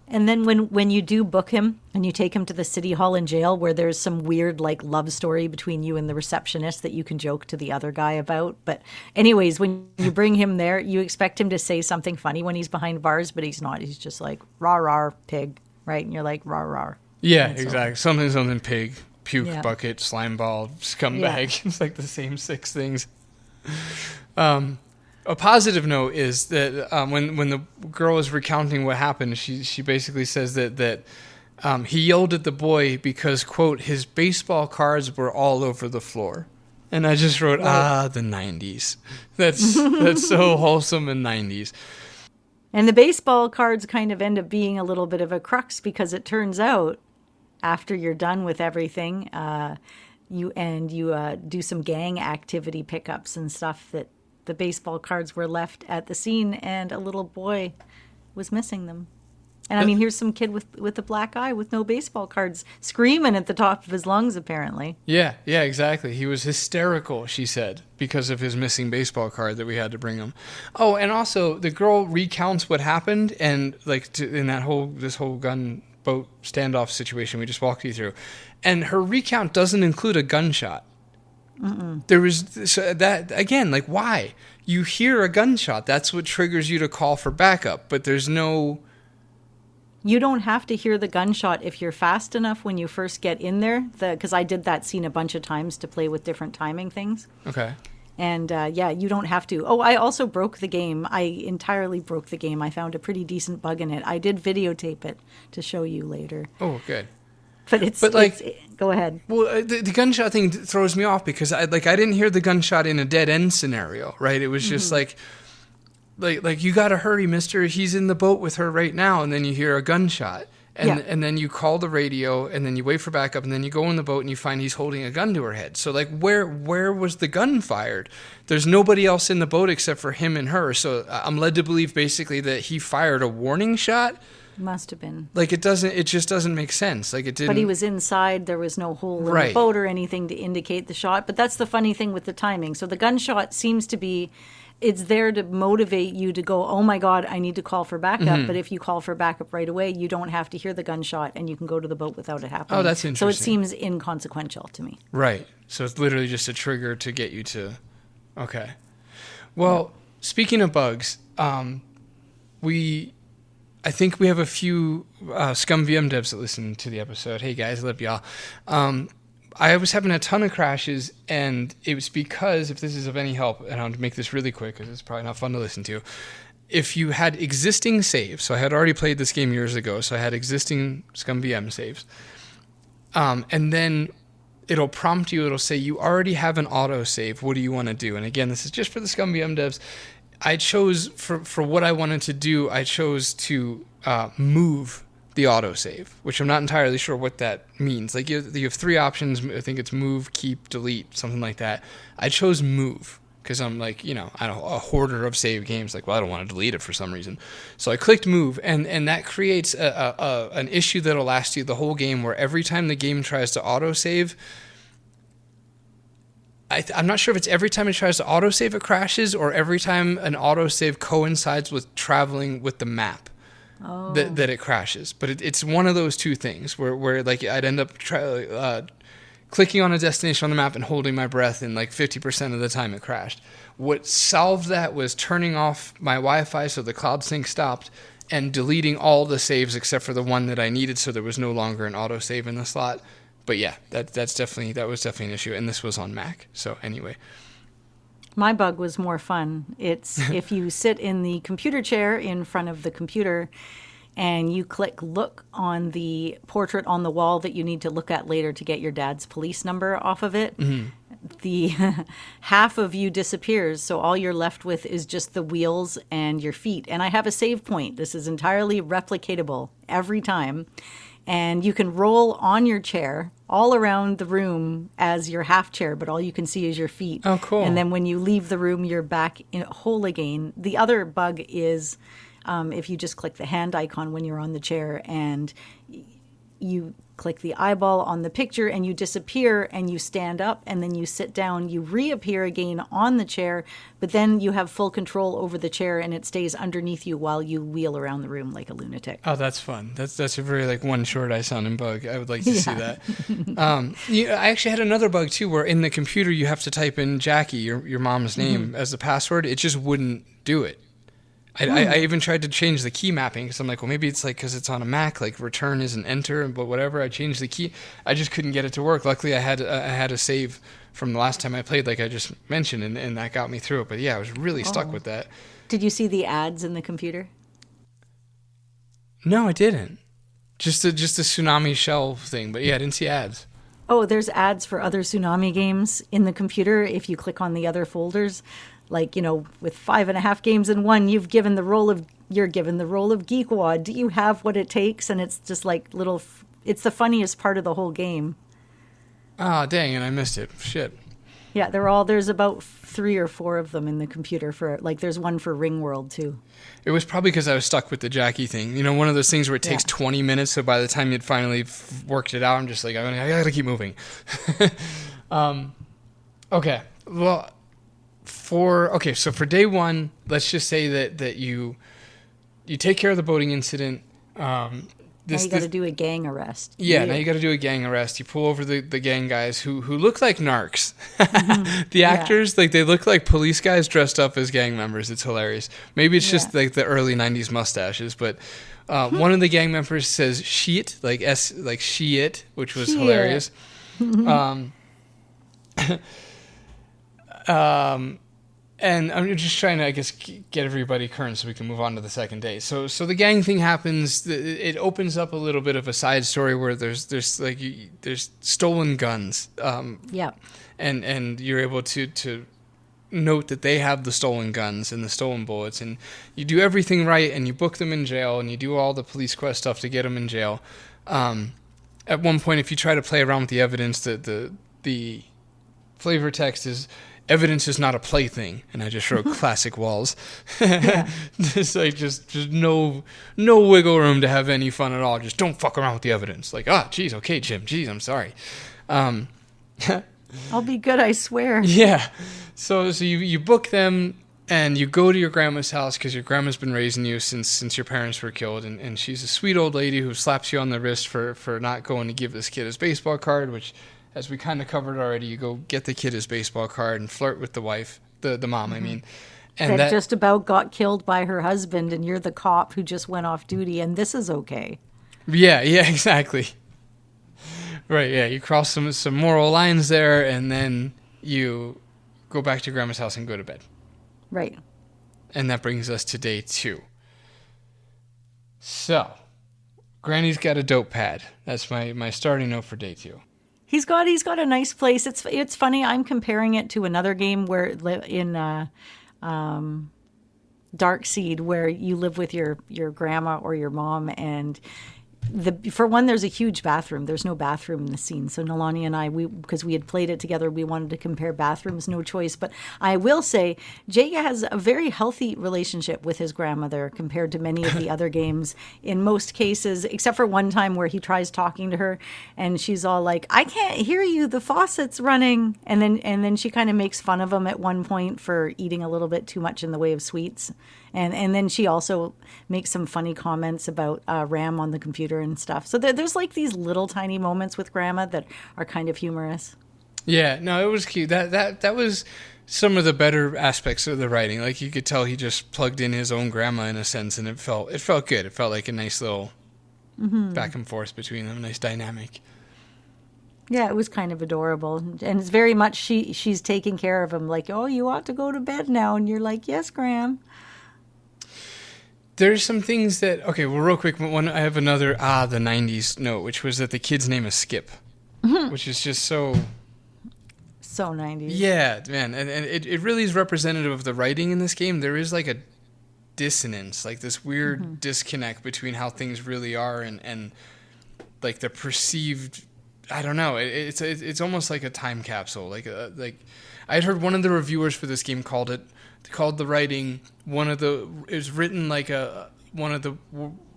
And then when you do book him and you take him to the city hall in jail where there's some weird like love story between you and the receptionist that you can joke to the other guy about. But anyways, when you bring him there, you expect him to say something funny when he's behind bars, but he's not. He's just like, rah, rah, pig, right? And you're like, rah, rah. Yeah, exactly. Something, pig, puke, bucket, slime ball, scumbag. Yeah. It's like the same 6 things. A positive note is that when the girl is recounting what happened, she basically says that he yelled at the boy because, quote, his baseball cards were all over the floor. And I just wrote, the 90s. That's so wholesome in 90s. And the baseball cards kind of end up being a little bit of a crux because it turns out after you're done with everything, you do some gang activity pickups and stuff that the baseball cards were left at the scene, and a little boy was missing them. And I mean, here's some kid with a black eye with no baseball cards screaming at the top of his lungs, apparently. Yeah, exactly. He was hysterical, she said, because of his missing baseball card that we had to bring him. Oh, and also, the girl recounts what happened, and like in this whole gun boat standoff situation we just walked you through. And her recount doesn't include a gunshot. There was that again, like, why? You hear a gunshot, that's what triggers you to call for backup, but there's no. You don't have to hear the gunshot if you're fast enough when you first get in there. Because I did that scene a bunch of times to play with different timing things. Okay. And you don't have to. Oh, I also broke the game. I entirely broke the game. I found a pretty decent bug in it. I did videotape it to show you later. Oh, good. Go ahead. Well, the gunshot thing throws me off because I didn't hear the gunshot in a dead end scenario, right? It was just like you gotta hurry, mister. He's in the boat with her right now, and then you hear a gunshot, and then you call the radio, and then you wait for backup, and then you go in the boat and you find he's holding a gun to her head. So like, where was the gun fired? There's nobody else in the boat except for him and her. So I'm led to believe basically that he fired a warning shot. Must have been. Like, it just doesn't make sense. Like, it didn't. But he was inside. There was no hole in the boat or anything to indicate the shot. But that's the funny thing with the timing. So the gunshot seems to be, it's there to motivate you to go, oh my God, I need to call for backup. Mm-hmm. But if you call for backup right away, you don't have to hear the gunshot and you can go to the boat without it happening. Oh, that's interesting. So it seems inconsequential to me. Right. So it's literally just a trigger to get you to, okay. Well, speaking of bugs, I think we have a few Scum VM devs that listen to the episode. Hey guys, love y'all. I was having a ton of crashes, and it was because, if this is of any help, and I'll make this really quick because it's probably not fun to listen to, if you had existing saves, so I had already played this game years ago, so I had existing Scum VM saves, and then it'll prompt you, it'll say, you already have an autosave, what do you want to do? And again, this is just for the Scum VM devs. I chose, for what I wanted to do, I chose to move the autosave, which I'm not entirely sure what that means. Like, you have three options. I think it's move, keep, delete, something like that. I chose move because I'm like, a hoarder of save games. Like, well, I don't want to delete it for some reason. So I clicked move, and that creates an issue that'll last you the whole game, where every time the game tries to autosave, I'm not sure if it's every time it tries to autosave it crashes, or every time an autosave coincides with traveling with the map. That it crashes. But it's one of those two things where like I'd end up clicking on a destination on the map and holding my breath, and like 50% of the time it crashed. What solved that was turning off my Wi-Fi so the cloud sync stopped, and deleting all the saves except for the one that I needed, so there was no longer an autosave in the slot. But yeah, that was definitely an issue, and this was on Mac. So anyway. My bug was more fun. It's if you sit in the computer chair in front of the computer and you click look on the portrait on the wall that you need to look at later to get your dad's police number off of it, the half of you disappears. So all you're left with is just the wheels and your feet. And I have a save point. This is entirely replicatable every time. And you can roll on your chair all around the room as your half chair, but all you can see is your feet. Oh, cool. And then when you leave the room, you're back in whole again. The other bug is if you just click the hand icon when you're on the chair and you click the eyeball on the picture and you disappear and you stand up and then you sit down, you reappear again on the chair, but then you have full control over the chair and it stays underneath you while you wheel around the room like a lunatic. Oh, that's fun. That's a very like one short eye sounding bug. I would like to see that. I actually had another bug too, where in the computer you have to type in Jackie, your mom's name, as the password. It just wouldn't do it. I even tried to change the key mapping because I'm like, well, maybe it's like because it's on a Mac, like return isn't enter, but whatever. I changed the key. I just couldn't get it to work. Luckily, I had a save from the last time I played, like I just mentioned, and that got me through it. But yeah, I was really stuck with that. Did you see the ads in the computer? No, I didn't. Just a Tsunami Shell thing, but yeah, I didn't see ads. Oh, there's ads for other Tsunami games in the computer if you click on the other folders. Like, with 5.5 games in one, you're given the role of Geekwad. Do you have what it takes? And it's just like it's the funniest part of the whole game. Ah, dang, and I missed it. Shit. Yeah, there's about 3 or 4 of them in the computer there's one for Ringworld too. It was probably because I was stuck with the Jackie thing. One of those things where it takes 20 minutes, so by the time you'd finally worked it out, I'm just like, I gotta keep moving. Okay, well... So for day one, let's just say that you take care of the boating incident. Now you got to do a gang arrest. Yeah, now you got to do a gang arrest. You pull over the gang guys who look like narcs. The actors, like they look like police guys dressed up as gang members. It's hilarious. Maybe it's just like the early 90s mustaches, but one of the gang members says shit, like shit, which was hilarious. And I'm just trying to, I guess, get everybody current so we can move on to the second day. So the gang thing happens. It opens up a little bit of a side story where there's stolen guns. And you're able to note that they have the stolen guns and the stolen bullets, and you do everything right, and you book them in jail, and you do all the police quest stuff to get them in jail. At one point, if you try to play around with the evidence, the flavor text is, evidence is not a plaything, and I just wrote classic walls. It's like just no wiggle room to have any fun at all. Just don't fuck around with the evidence. Like, geez, okay, Jim, geez, I'm sorry. I'll be good, I swear. Yeah. So you book them, and you go to your grandma's house because your grandma's been raising you since your parents were killed, and she's a sweet old lady who slaps you on the wrist for not going to give this kid his baseball card, which, as we kind of covered already, you go get the kid his baseball card and flirt with the wife, the mom, I mean. And that just about got killed by her husband, and you're the cop who just went off duty, and this is okay. Yeah, exactly. Right, yeah, you cross some moral lines there, and then you go back to Grandma's house and go to bed. Right. And that brings us to day 2. So, Granny's got a dope pad. That's my starting note for day 2. He's got a nice place. It's funny. I'm comparing it to another game where in Dark Seed, where you live with your grandma or your mom, and for one, there's a huge bathroom. There's no bathroom in the scene. So Nalani and I, because we had played it together, we wanted to compare bathrooms, no choice. But I will say, Jake has a very healthy relationship with his grandmother compared to many of the other games. In most cases, except for one time where he tries talking to her, and she's all like, "I can't hear you. The faucet's running." And then she kind of makes fun of him at one point for eating a little bit too much in the way of sweets. And then she also makes some funny comments about RAM on the computer and stuff. So there's like these little tiny moments with Grandma that are kind of humorous. Yeah, no, it was cute. That was some of the better aspects of the writing. Like, you could tell he just plugged in his own grandma in a sense, and it felt good. It felt like a nice little back and forth between them, a nice dynamic. Yeah, it was kind of adorable. And it's very much she's taking care of him. Like, "Oh, you ought to go to bed now." And you're like, "Yes, Gram." There's some things that, okay, well, real quick, I have another, the 90s note, which was that the kid's name is Skip, which is just so 90s. Yeah, man, and it really is representative of the writing in this game. There is like a dissonance, like this weird disconnect between how things really are and like the perceived, I don't know, it's almost like a time capsule. Like I'd heard one of the reviewers for this game called the writing it was written like one of the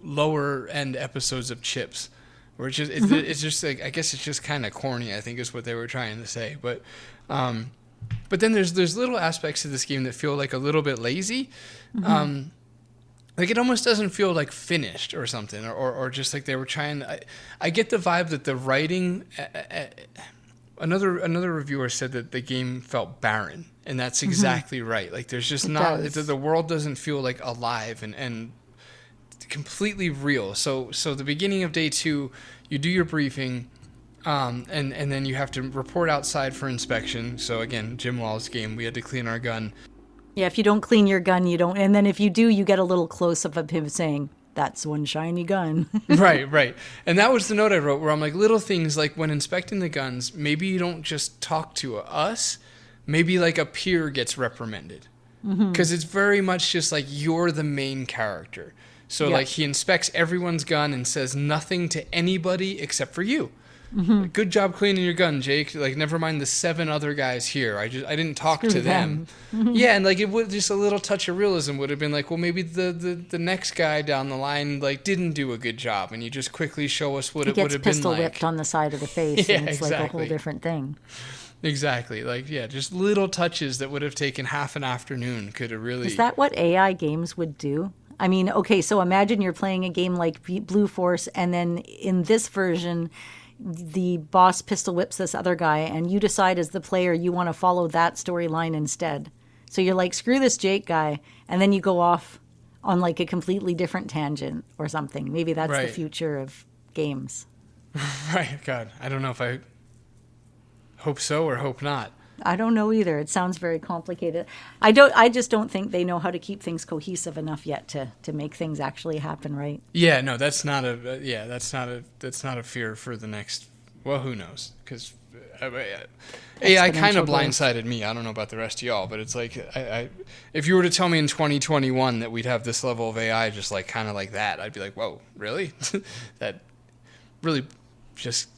lower end episodes of Chips, where it's just like, I guess it's just kind of corny, I think is what they were trying to say. But then there's little aspects of this game that feel like a little bit lazy. Like, it almost doesn't feel like finished or something, or just like they were trying. I get the vibe that the writing. Another reviewer said that the game felt barren, and that's exactly right. Like, there's just the world doesn't feel like alive and completely real. So the beginning of day 2, you do your briefing, and then you have to report outside for inspection. So again, Jim Wall's game, we had to clean our gun. Yeah, if you don't clean your gun, you don't. And then if you do, you get a little close-up of him saying, "That's one shiny gun." Right. And that was the note I wrote, where I'm like, little things like when inspecting the guns, maybe you don't just talk to us. Maybe like a peer gets reprimanded. Because it's very much just like you're the main character. So like he inspects everyone's gun and says nothing to anybody except for you. Good job cleaning your gun, Jake. Like, never mind the 7 other guys here. I didn't talk to them. Yeah, and like it would just a little touch of realism would have been like, well, maybe the next guy down the line like didn't do a good job, and you just quickly show us what it would have been like. He gets pistol whipped on the side of the face, and it's like a whole different thing. Exactly. Like, yeah, just little touches that would have taken half an afternoon could have really. Is that what AI games would do? I mean, okay, so imagine you're playing a game like Blue Force, and then in this version, the boss pistol whips this other guy, and you decide as the player you want to follow that storyline instead. So you're like, screw this Jake guy, and then you go off on like a completely different tangent or something. Maybe that's the future of games. Right. God, I don't know if I hope so or hope not. I don't know either. It sounds very complicated. I just don't think they know how to keep things cohesive enough yet to make things actually happen right. Yeah, no, that's not a fear for the next. Well, who knows? Because AI kind of blindsided me. I don't know about the rest of y'all, but it's like if you were to tell me in 2021 that we'd have this level of AI just like kind of like that, I'd be like, whoa, really? That really just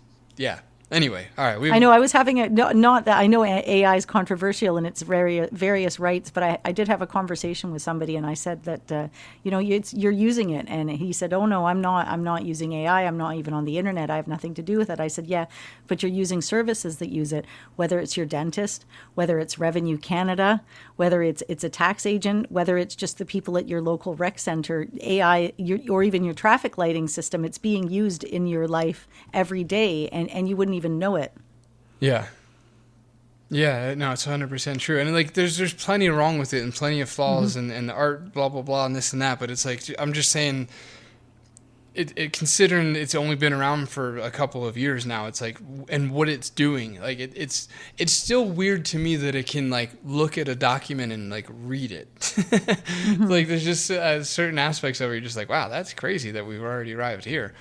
Anyway, all right. I know I was having not that I know AI is controversial in its various rights, but I did have a conversation with somebody, and I said that you're using it, and he said, "Oh no, I'm not using AI. I'm not even on the internet. I have nothing to do with it." I said, "Yeah, but you're using services that use it. Whether it's your dentist, whether it's Revenue Canada, whether it's a tax agent, whether it's just the people at your local rec center, AI, or even your traffic lighting system. It's being used in your life every day, and you wouldn't even know it." Yeah. Yeah, no, it's 100% true. And like there's plenty wrong with it and plenty of flaws and the art blah blah blah and this and that, but it's like I'm just saying it considering it's only been around for a couple of years now, it's like, and what it's doing, like it's still weird to me that it can like look at a document and like read it. Like there's just certain aspects of it you're just like, wow, that's crazy that we've already arrived here.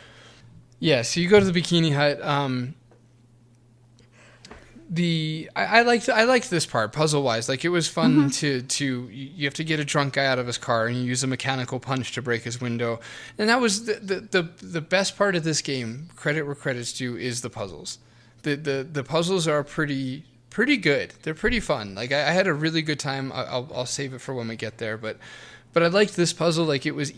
Yeah, so you go to the Bikini Hut. I liked this part puzzle wise. Like it was fun to you have to get a drunk guy out of his car and you use a mechanical punch to break his window, and that was the best part of this game. Credit where credit's due is the puzzles. The puzzles are pretty good. They're pretty fun. Like I had a really good time. I'll save it for when we get there, but I liked this puzzle. Like it was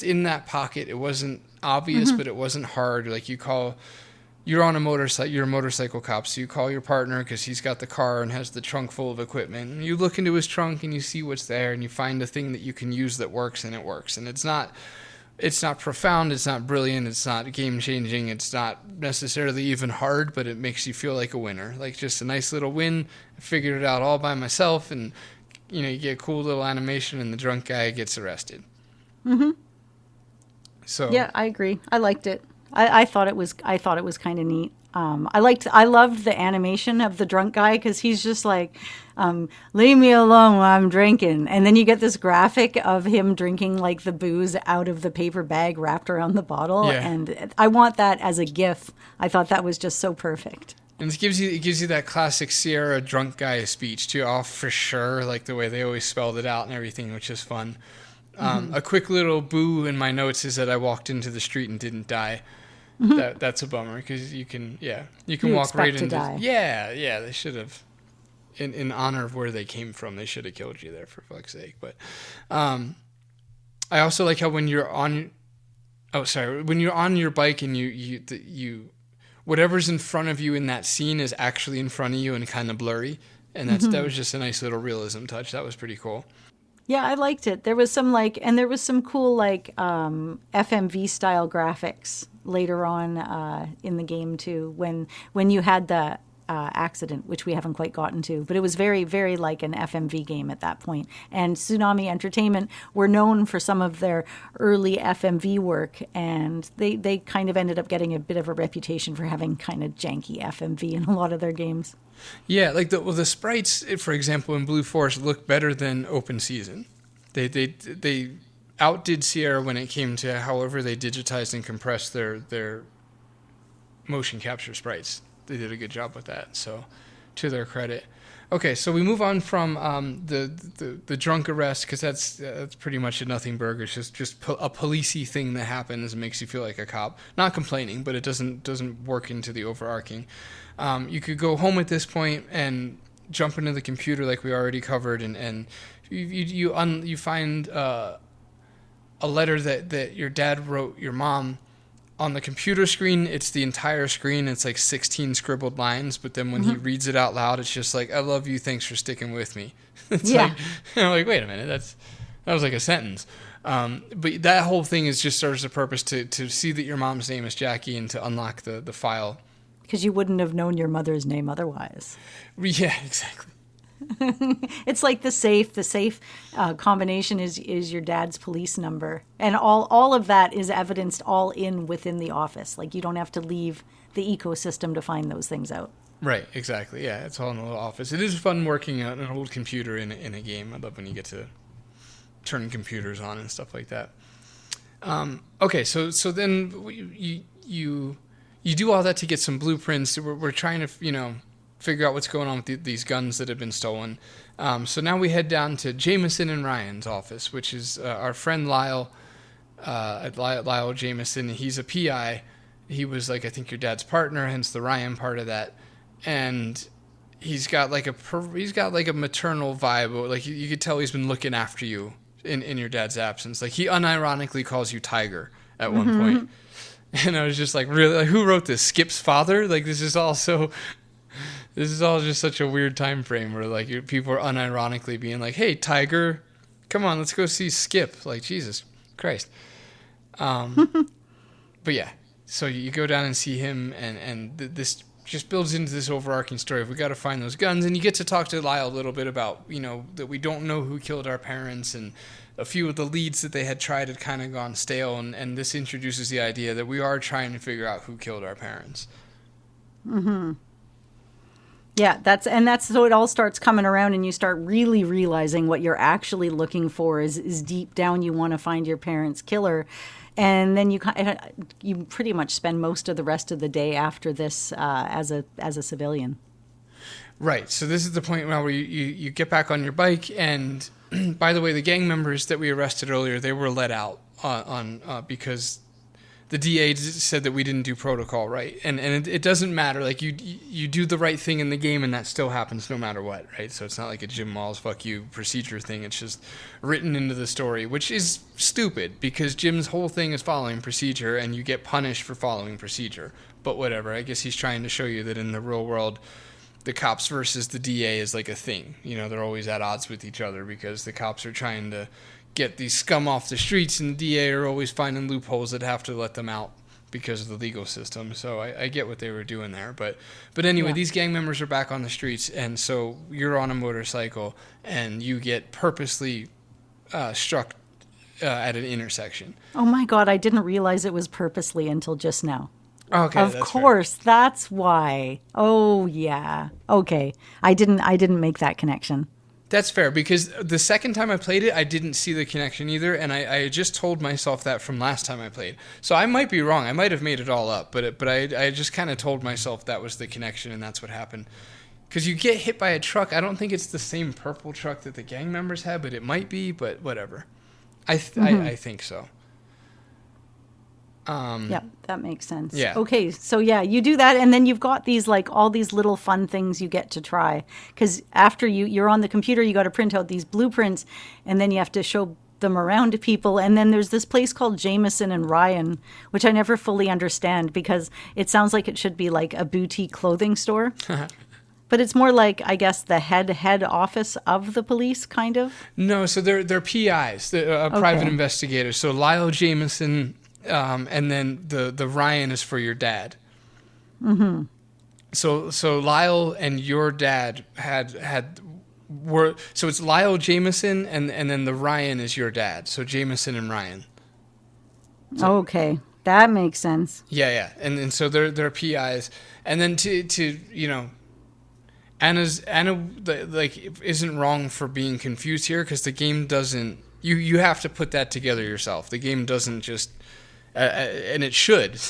in that pocket. It wasn't obvious, but it wasn't hard. Like you're on a motorcycle, you're a motorcycle cop, so you call your partner because he's got the car and has the trunk full of equipment. And you look into his trunk and you see what's there and you find a thing that you can use that works, and it works. And it's not profound, it's not brilliant, it's not game changing, it's not necessarily even hard, but it makes you feel like a winner. Like just a nice little win. I figured it out all by myself, and you get a cool little animation and the drunk guy gets arrested. So yeah, I agree. I liked it. I thought it was kind of neat. I loved the animation of the drunk guy because he's just like, leave me alone while I'm drinking. And then you get this graphic of him drinking like the booze out of the paper bag wrapped around the bottle. Yeah. And I want that as a GIF. I thought that was just so perfect. And it gives you that classic Sierra drunk guy speech too, off for sure, like the way they always spelled it out and everything, which is fun. A quick little boo in my notes is that I walked into the street and didn't die. That's a bummer because you can walk right into. Die. Yeah, they should have, in honor of where they came from, they should have killed you there for fuck's sake. But I also like how when you're on your bike and you whatever's in front of you in that scene is actually in front of you and kind of blurry, and that was just a nice little realism touch. That was pretty cool. Yeah, I liked it. There was some cool FMV style graphics later on in the game too. When you had the accident, which we haven't quite gotten to, but it was very, very like an FMV game at that point. And Tsunami Entertainment were known for some of their early FMV work, and they kind of ended up getting a bit of a reputation for having kind of janky FMV in a lot of their games. Yeah, like the sprites, for example, in Blue Forest look better than Open Season. They outdid Sierra when it came to however they digitized and compressed their motion capture sprites. They did a good job with that, so to their credit. Okay, so we move on from the drunk arrest, because that's pretty much a nothing burger. It's just a policey thing that happens and makes you feel like a cop. Not complaining, but it doesn't work into the overarching. You could go home at this point and jump into the computer like we already covered, and you find a letter that your dad wrote your mom. On the computer screen, it's the entire screen. It's like 16 scribbled lines, but then when he reads it out loud, it's just like, I love you, thanks for sticking with me. It's like, I'm like, wait a minute, that was like a sentence. But that whole thing is just serves a purpose to see that your mom's name is Jackie and to unlock the file. Because you wouldn't have known your mother's name otherwise. Yeah, exactly. It's like the safe combination is your dad's police number, and all of that is evidenced all within the office. Like you don't have to leave the ecosystem to find those things out. Right, exactly. Yeah, it's all in the little office. It is fun working on an old computer in a game. I love when you get to turn computers on and stuff like that. Okay, so then you do all that to get some blueprints. We're trying to figure out what's going on with these guns that have been stolen. So now we head down to Jameson and Ryan's office, which is our friend Lyle Jameson. He's a PI. He was I think your dad's partner, hence the Ryan part of that. And he's got like a maternal vibe. Like you could tell he's been looking after you in your dad's absence. Like he unironically calls you Tiger at one point. And I was just like, really? Like, who wrote this? Skip's father? Like this is all just such a weird time frame where people are unironically being like, hey, Tiger, come on, let's go see Skip. Like, Jesus Christ. But yeah, so you go down and see him, and this just builds into this overarching story of we got to find those guns, and you get to talk to Lyle a little bit about, you know, that we don't know who killed our parents, and a few of the leads that they had tried had kind of gone stale, and this introduces the idea that we are trying to figure out who killed our parents. Mm-hmm. Yeah, that's so it all starts coming around, and you start really realizing what you're actually looking for is deep down you want to find your parents' killer. And then you pretty much spend most of the rest of the day after this as a civilian. Right. So this is the point now where you get back on your bike, and by the way, the gang members that we arrested earlier, they were let out because the DA said that we didn't do protocol right, and it doesn't matter. Like you do the right thing in the game, and that still happens no matter what, right? So it's not like a Jim Walls fuck you procedure thing. It's just written into the story, which is stupid because Jim's whole thing is following procedure, and you get punished for following procedure. But whatever. I guess he's trying to show you that in the real world, the cops versus the DA is like a thing. You know, they're always at odds with each other because the cops are trying to get these scum off the streets, and the DA are always finding loopholes that have to let them out because of the legal system. So I get what they were doing there. But anyway, These gang members are back on the streets, and so you're on a motorcycle, and you get purposely struck at an intersection. Oh my God, I didn't realize it was purposely until just now. Okay, of course, fair. That's why. Oh yeah. Okay, I didn't make that connection. That's fair, because the second time I played it, I didn't see the connection either, and I just told myself that from last time I played. So I might be wrong. I might have made it all up, but I just kind of told myself that was the connection, and that's what happened. Because you get hit by a truck. I don't think it's the same purple truck that the gang members had, but it might be, but whatever. I think so. Yeah, that makes sense. Yeah. Okay, so yeah, you do that, and then you've got these like all these little fun things you get to try. Because after you're on the computer, you got to print out these blueprints, and then you have to show them around to people. And then there's this place called Jameson and Ryan, which I never fully understand because it sounds like it should be like a boutique clothing store. But it's more like, I guess, the head office of the police, kind of? No, so they're PIs, private investigators. So Lyle Jameson, and then the Ryan is for your dad. Mm-hmm. So Lyle and your dad were so it's Lyle Jameson and then the Ryan is your dad. So Jameson and Ryan. So, okay, that makes sense. Yeah, and so they're PIs, and then to you know. Anna isn't wrong for being confused here because the game doesn't. You have to put that together yourself. The game doesn't just, and it should,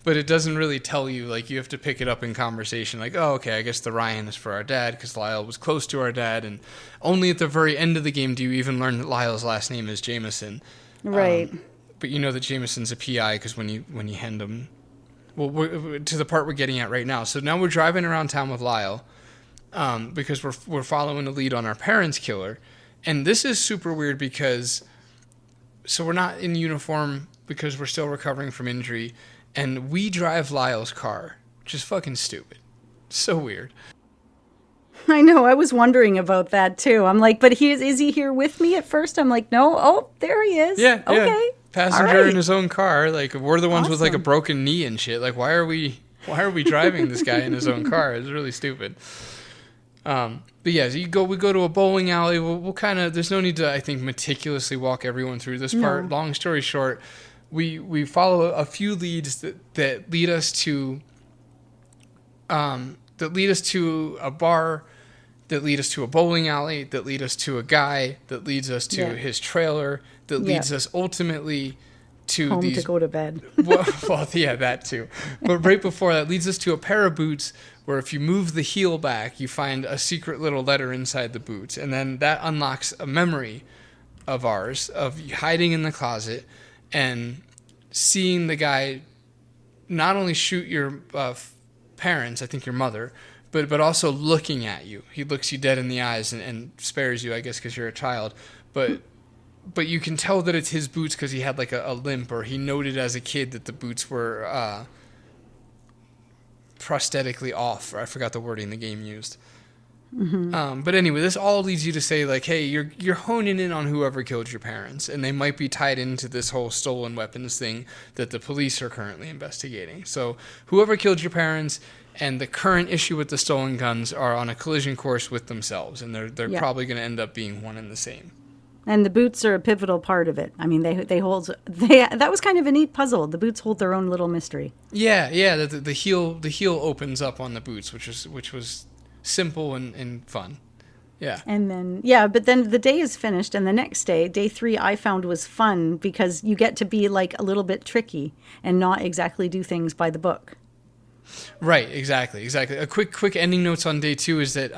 but it doesn't really tell you. Like you have to pick it up in conversation. Like, oh, okay, I guess the Ryan is for our dad because Lyle was close to our dad, and only at the very end of the game do you even learn that Lyle's last name is Jameson. Right. But you know that Jameson's a PI because when you hand him, well, we're, to the part we're getting at right now. So now we're driving around town with Lyle. Because we're following a lead on our parents' killer, and this is super weird because so we're not in uniform because we're still recovering from injury, and we drive Lyle's car, which is fucking stupid, so weird. I know. I was wondering about that too. I'm like, but is he here with me at first? I'm like, no. Oh, there he is. Yeah. Okay. Yeah. Passenger in his own car. Like we're the ones with like a broken knee and shit. Like why are we driving this guy in his own car? It's really stupid. But yeah, so we go to a bowling alley. We'll kind of, there's no need to, I think, meticulously walk everyone through this part. No. Long story short, we follow a few leads that lead us to, a bar, that lead us to a bowling alley, that lead us to a guy, that leads us to his trailer, that leads us ultimately to home to go to bed. well, yeah, that too. But right before that leads us to a pair of boots where if you move the heel back, you find a secret little letter inside the boots. And then that unlocks a memory of ours, of hiding in the closet and seeing the guy not only shoot your parents, I think your mother, but also looking at you. He looks you dead in the eyes and spares you, I guess, because you're a child. But you can tell that it's his boots because he had like a limp, or he noted as a kid that the boots were prosthetically off. Or I forgot the wording the game used. But anyway, this all leads you to say, like, hey, you're honing in on whoever killed your parents, and they might be tied into this whole stolen weapons thing that the police are currently investigating. So whoever killed your parents and the current issue with the stolen guns are on a collision course with themselves, and they're probably going to end up being one and the same. And the boots are a pivotal part of it. I mean, they that was kind of a neat puzzle. The boots hold their own little mystery. Yeah. The heel opens up on the boots, which was simple and fun. Yeah. And then, but then the day is finished, and the next day 3, I found was fun because you get to be like a little bit tricky and not exactly do things by the book. Right, exactly. A quick ending notes on day 2 is that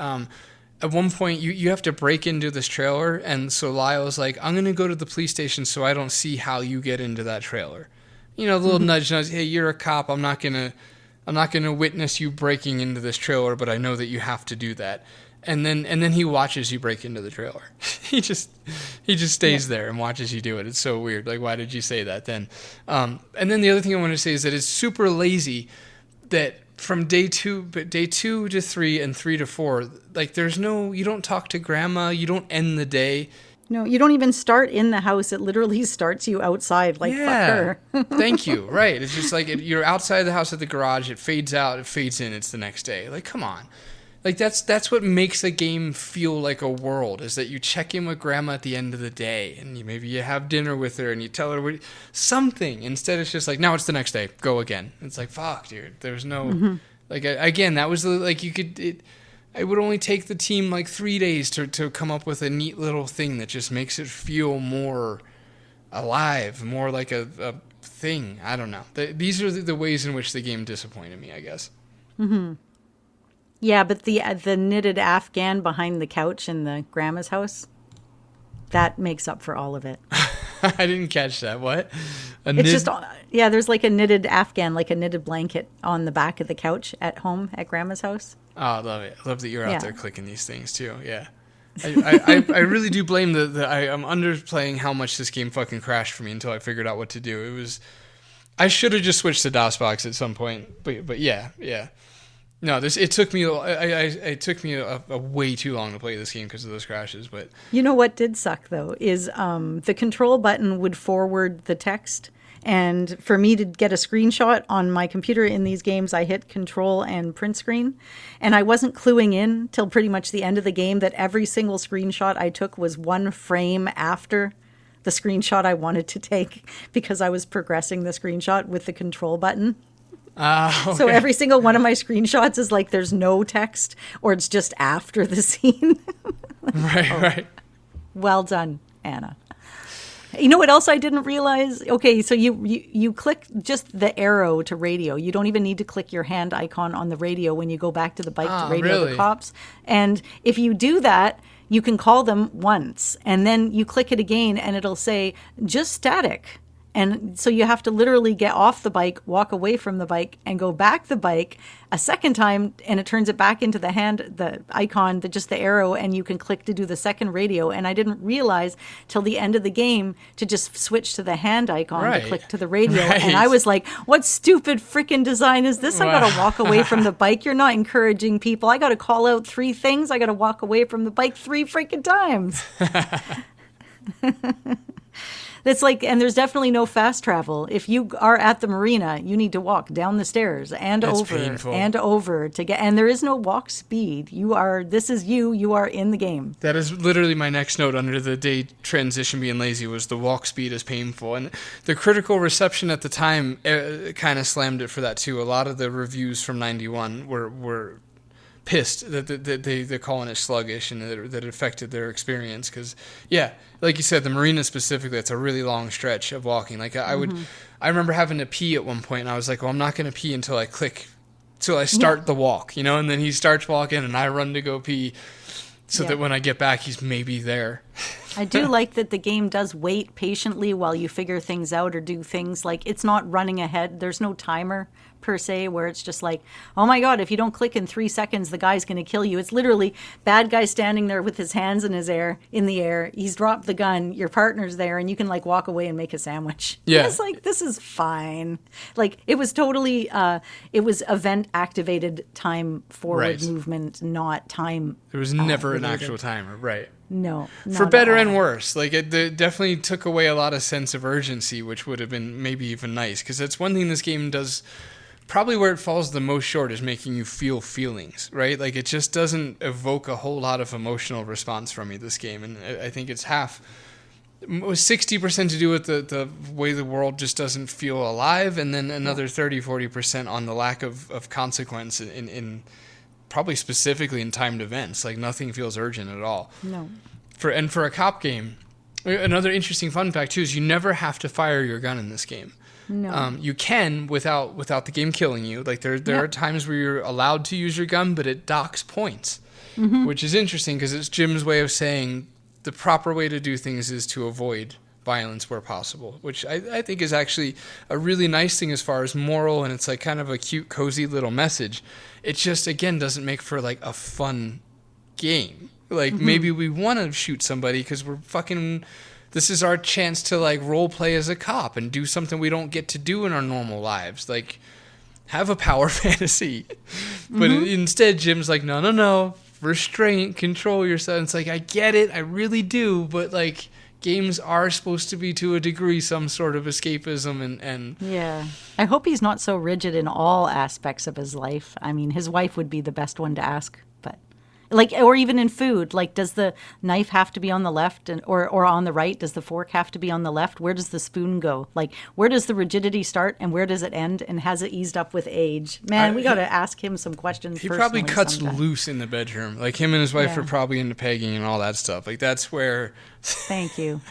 at one point you have to break into this trailer, and so Lyle's like, I'm going to go to the police station so I don't see how you get into that trailer. You know, the little nudge, hey, you're a cop, I'm not going to witness you breaking into this trailer, but I know that you have to do that. And then he watches you break into the trailer. he just stays there and watches you do it. It's so weird. Like, why did you say that then? And then the other thing I want to say is that it's super lazy that from day 2 to 3 and 3 to 4, like you don't talk to grandma, you don't end the day. No, you don't even start in the house. It literally starts you outside, like, fuck her. Thank you. Right. It's just like you're outside the house at the garage. It fades out. It fades in. It's the next day. Like, come on. Like, that's what makes a game feel like a world, is that you check in with grandma at the end of the day, and maybe you have dinner with her, and you tell her something. Instead, it's just like, now it's the next day. Go again. It's like, fuck, dude. There's no... Like, again, that was like, you could... It would only take the team like 3 days to come up with a neat little thing that just makes it feel more alive, more like a thing. I don't know. These are the ways in which the game disappointed me, I guess. Mm-hmm. Yeah, but the knitted Afghan behind the couch in the grandma's house, that makes up for all of it. I didn't catch that. What? There's like a knitted Afghan, like a knitted blanket on the back of the couch at home at grandma's house. Oh, I love it. I love that you're out there clicking these things too. Yeah. I really do blame I'm underplaying how much this game fucking crashed for me until I figured out what to do. I should have just switched to DOSBox at some point, but yeah. No, it took me a way too long to play this game because of those crashes. But you know what did suck though is the control button would forward the text, and for me to get a screenshot on my computer in these games, I hit control and print screen, and I wasn't cluing in till pretty much the end of the game that every single screenshot I took was one frame after the screenshot I wanted to take because I was progressing the screenshot with the control button. Okay. So every single one of my screenshots is like there's no text or it's just after the scene. Right. Well done, Anna. You know what else I didn't realize? Okay, so you click just the arrow to radio. You don't even need to click your hand icon on the radio when you go back to the bike to radio the cops. And if you do that, you can call them once. And then you click it again and it'll say just static. And so you have to literally get off the bike, walk away from the bike, and go back the bike a second time, and it turns it back into the icon, just the arrow, and you can click to do the second radio. And I didn't realize till the end of the game to just switch to the hand icon to click to the radio. Right. And I was like, what stupid freaking design is this? I got to walk away from the bike. You're not encouraging people. I got to call out 3 things. I got to walk away from the bike 3 freaking times. It's like, and there's definitely no fast travel. If you are at the marina, you need to walk down the stairs and over to get, and there is no walk speed. You are in the game. That is literally my next note under the day transition being lazy was the walk speed is painful. And the critical reception at the time kind of slammed it for that too. A lot of the reviews from 91 were pissed that they're calling it sluggish and that it affected their experience because like you said, the marina specifically, it's a really long stretch of walking. Like I remember having to pee at one point and I was like, well, I'm not going to pee until I start the walk, and then he starts walking and I run to go pee so that when I get back he's maybe there I do like that the game does wait patiently while you figure things out or do things. Like, it's not running ahead. There's no timer per se where it's just like, oh my God, if you don't click in 3 seconds, the guy's going to kill you. It's literally bad guy standing there with his hands in the air. He's dropped the gun. Your partner's there, and you can like walk away and make a sandwich. Yeah. It's like, this is fine. Like, it was totally, it was event activated time forward movement, not time. There was never an related. actual timer, right? No. For better and worse. Like, it definitely took away a lot of sense of urgency, which would have been maybe even nice. Because that's one thing this game does. Probably where it falls the most short is making you feel feelings, right? Like, it just doesn't evoke a whole lot of emotional response from me, this game. And I think it's 60% to do with the way the world just doesn't feel alive, and then another 30-40% on the lack of consequence in probably specifically in timed events. Like, nothing feels urgent at all. No. For a cop game, another interesting fun fact too is you never have to fire your gun in this game. No. You can without the game killing you. Like, there are times where you're allowed to use your gun, but it docks points, which is interesting because it's Jim's way of saying the proper way to do things is to avoid violence where possible, which I think is actually a really nice thing as far as moral, and it's like kind of a cute, cozy little message. It just, again, doesn't make for like a fun game. Like, maybe we want to shoot somebody because we're fucking... This is our chance to like role play as a cop and do something we don't get to do in our normal lives. Like, have a power fantasy. But instead, Jim's like, no. Restraint, control yourself. And it's like, I get it. I really do. But like, games are supposed to be to a degree some sort of escapism and Yeah. I hope he's not so rigid in all aspects of his life. I mean, his wife would be the best one to ask, but like, or even in food, like, does the knife have to be on the left or on the right? Does the fork have to be on the left? Where does the spoon go? Like, where does the rigidity start and where does it end? And has it eased up with age? Man, we got to ask him some questions. He probably cuts sometime. loose in the bedroom. Like, him and his wife are probably into pegging and all that stuff. Like, that's where... Thank you.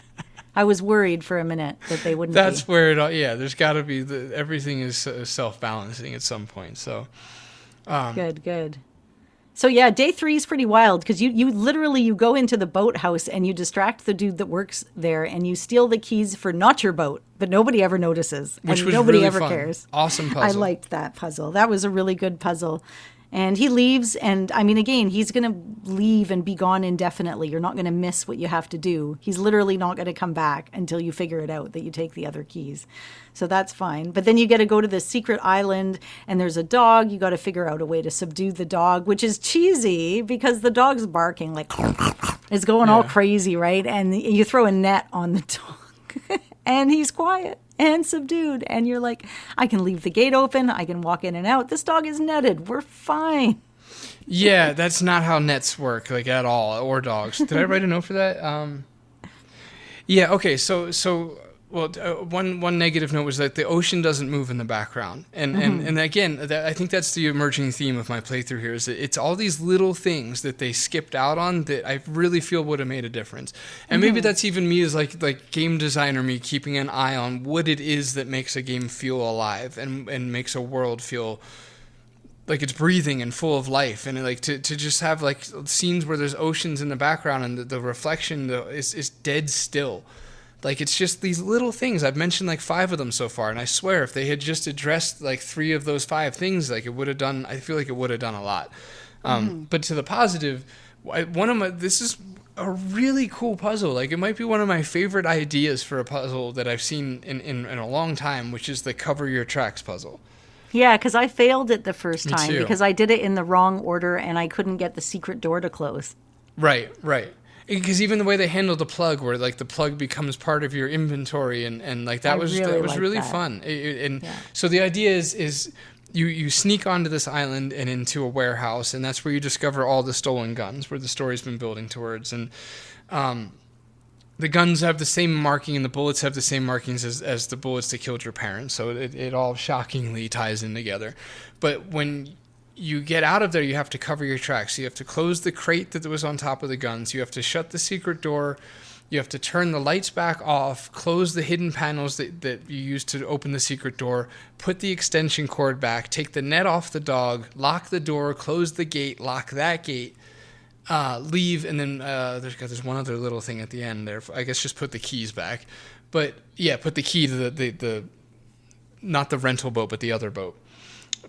I was worried for a minute that they wouldn't That's be. where it all... Yeah, there's got to be... everything is self-balancing at some point, so... Good. So yeah, day 3 is pretty wild because you literally you go into the boathouse and you distract the dude that works there and you steal the keys for not your boat, but nobody ever notices. Which and was nobody really ever fun. cares. Awesome puzzle. I liked that puzzle. That was a really good puzzle. And he leaves, and I mean, again, he's going to leave and be gone indefinitely. You're not going to miss what you have to do. He's literally not going to come back until you figure it out that you take the other keys. So that's fine. But then you get to go to this secret island, and there's a dog. You got to figure out a way to subdue the dog, which is cheesy because the dog's barking like it's going all crazy, right? And you throw a net on the dog, and he's quiet and subdued, and you're like, I can leave the gate open, I can walk in and out, this dog is netted, we're fine. Yeah, that's not how nets work, like, at all, or dogs. Did I write a note for that? Yeah, okay, so one negative note was that the ocean doesn't move in the background, and again, I think that's the emerging theme of my playthrough here, is that it's all these little things that they skipped out on that I really feel would have made a difference. And maybe that's even me as like game designer, me keeping an eye on what it is that makes a game feel alive and makes a world feel like it's breathing and full of life, and like to just have like scenes where there's oceans in the background and the reflection is dead still. Like, it's just these little things. I've mentioned like 5 of them so far, and I swear if they had just addressed like 3 of those 5 things, like, it would have done, I feel like it would have done a lot. But to the positive, this is a really cool puzzle. Like, it might be one of my favorite ideas for a puzzle that I've seen in a long time, which is the cover your tracks puzzle. Yeah, because I failed it the first Me time too. because I did it in the wrong order and I couldn't get the secret door to close. Right. Because even the way they handle the plug, where like the plug becomes part of your inventory, and like that was really fun. So the idea is you sneak onto this island and into a warehouse, and that's where you discover all the stolen guns, where the story's been building towards. And the guns have the same marking, and the bullets have the same markings as the bullets that killed your parents. So it all shockingly ties in together. But when you get out of there, you have to cover your tracks. You have to close the crate that was on top of the guns. You have to shut the secret door. You have to turn the lights back off, close the hidden panels that you used to open the secret door, put the extension cord back, take the net off the dog, lock the door, close the gate, lock that gate, leave, and then there's one other little thing at the end there. I guess just put the keys back. But yeah, put the key to the not the rental boat, but the other boat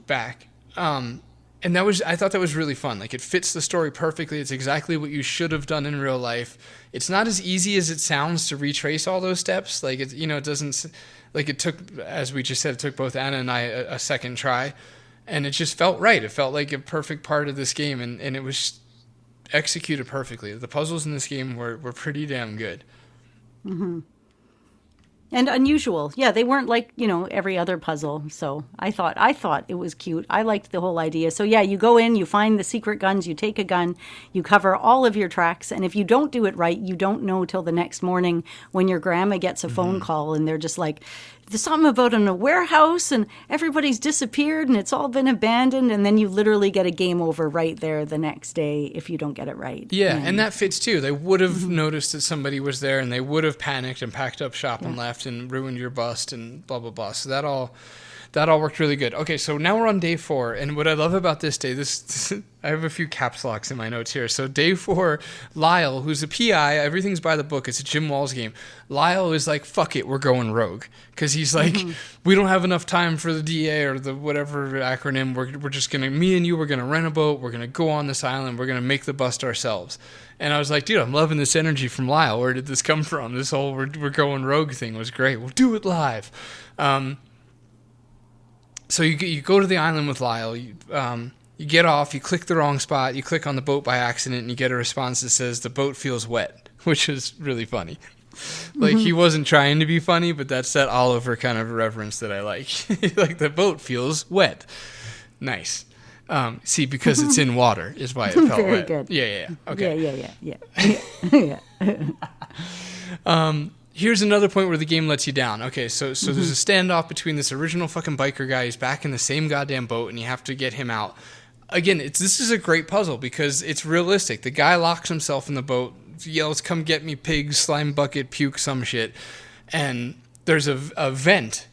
back. And I thought that was really fun. Like, it fits the story perfectly. It's exactly what you should have done in real life. It's not as easy as it sounds to retrace all those steps. Like, it doesn't, like, it took, as we just said, it took both Anna and I a second try, and it just felt right. It felt like a perfect part of this game, and it was executed perfectly. The puzzles in this game were pretty damn good. Mm-hmm. And unusual. Yeah, they weren't like, every other puzzle. So I thought it was cute. I liked the whole idea. So yeah, you go in, you find the secret guns, you take a gun, you cover all of your tracks. And if you don't do it right, you don't know till the next morning when your grandma gets a phone call and they're just like, there's something about in a warehouse and everybody's disappeared and it's all been abandoned. And then you literally get a game over right there the next day if you don't get it right. Yeah, and that fits too. They would have noticed that somebody was there and they would have panicked and packed up shop and left and ruined your bust and blah, blah, blah. So that all worked really good. Okay, so now we're on day 4. And what I love about this day, I have a few caps locks in my notes here. So day 4, Lyle, who's a PI, everything's by the book. It's a Jim Walls game. Lyle is like, fuck it, we're going rogue. Because he's like, we don't have enough time for the DA or the whatever acronym. We're just going to, me and you, we're going to rent a boat. We're going to go on this island. We're going to make the bust ourselves. And I was like, dude, I'm loving this energy from Lyle. Where did this come from? This whole we're going rogue thing was great. We'll do it live. So you go to the island with Lyle. You get off. You click the wrong spot. You click on the boat by accident, and you get a response that says the boat feels wet, which is really funny. Like, he wasn't trying to be funny, but that's that Oliver kind of reverence that I like. Like, the boat feels wet. Nice. See, because it's in water is why it felt Very wet. good. Yeah. Okay. Yeah. Here's another point where the game lets you down. Okay, so there's a standoff between this original fucking biker guy. He's back in the same goddamn boat, and you have to get him out. Again, this is a great puzzle because it's realistic. The guy locks himself in the boat, yells, "Come get me, pig, slime bucket, puke, some shit." And there's a vent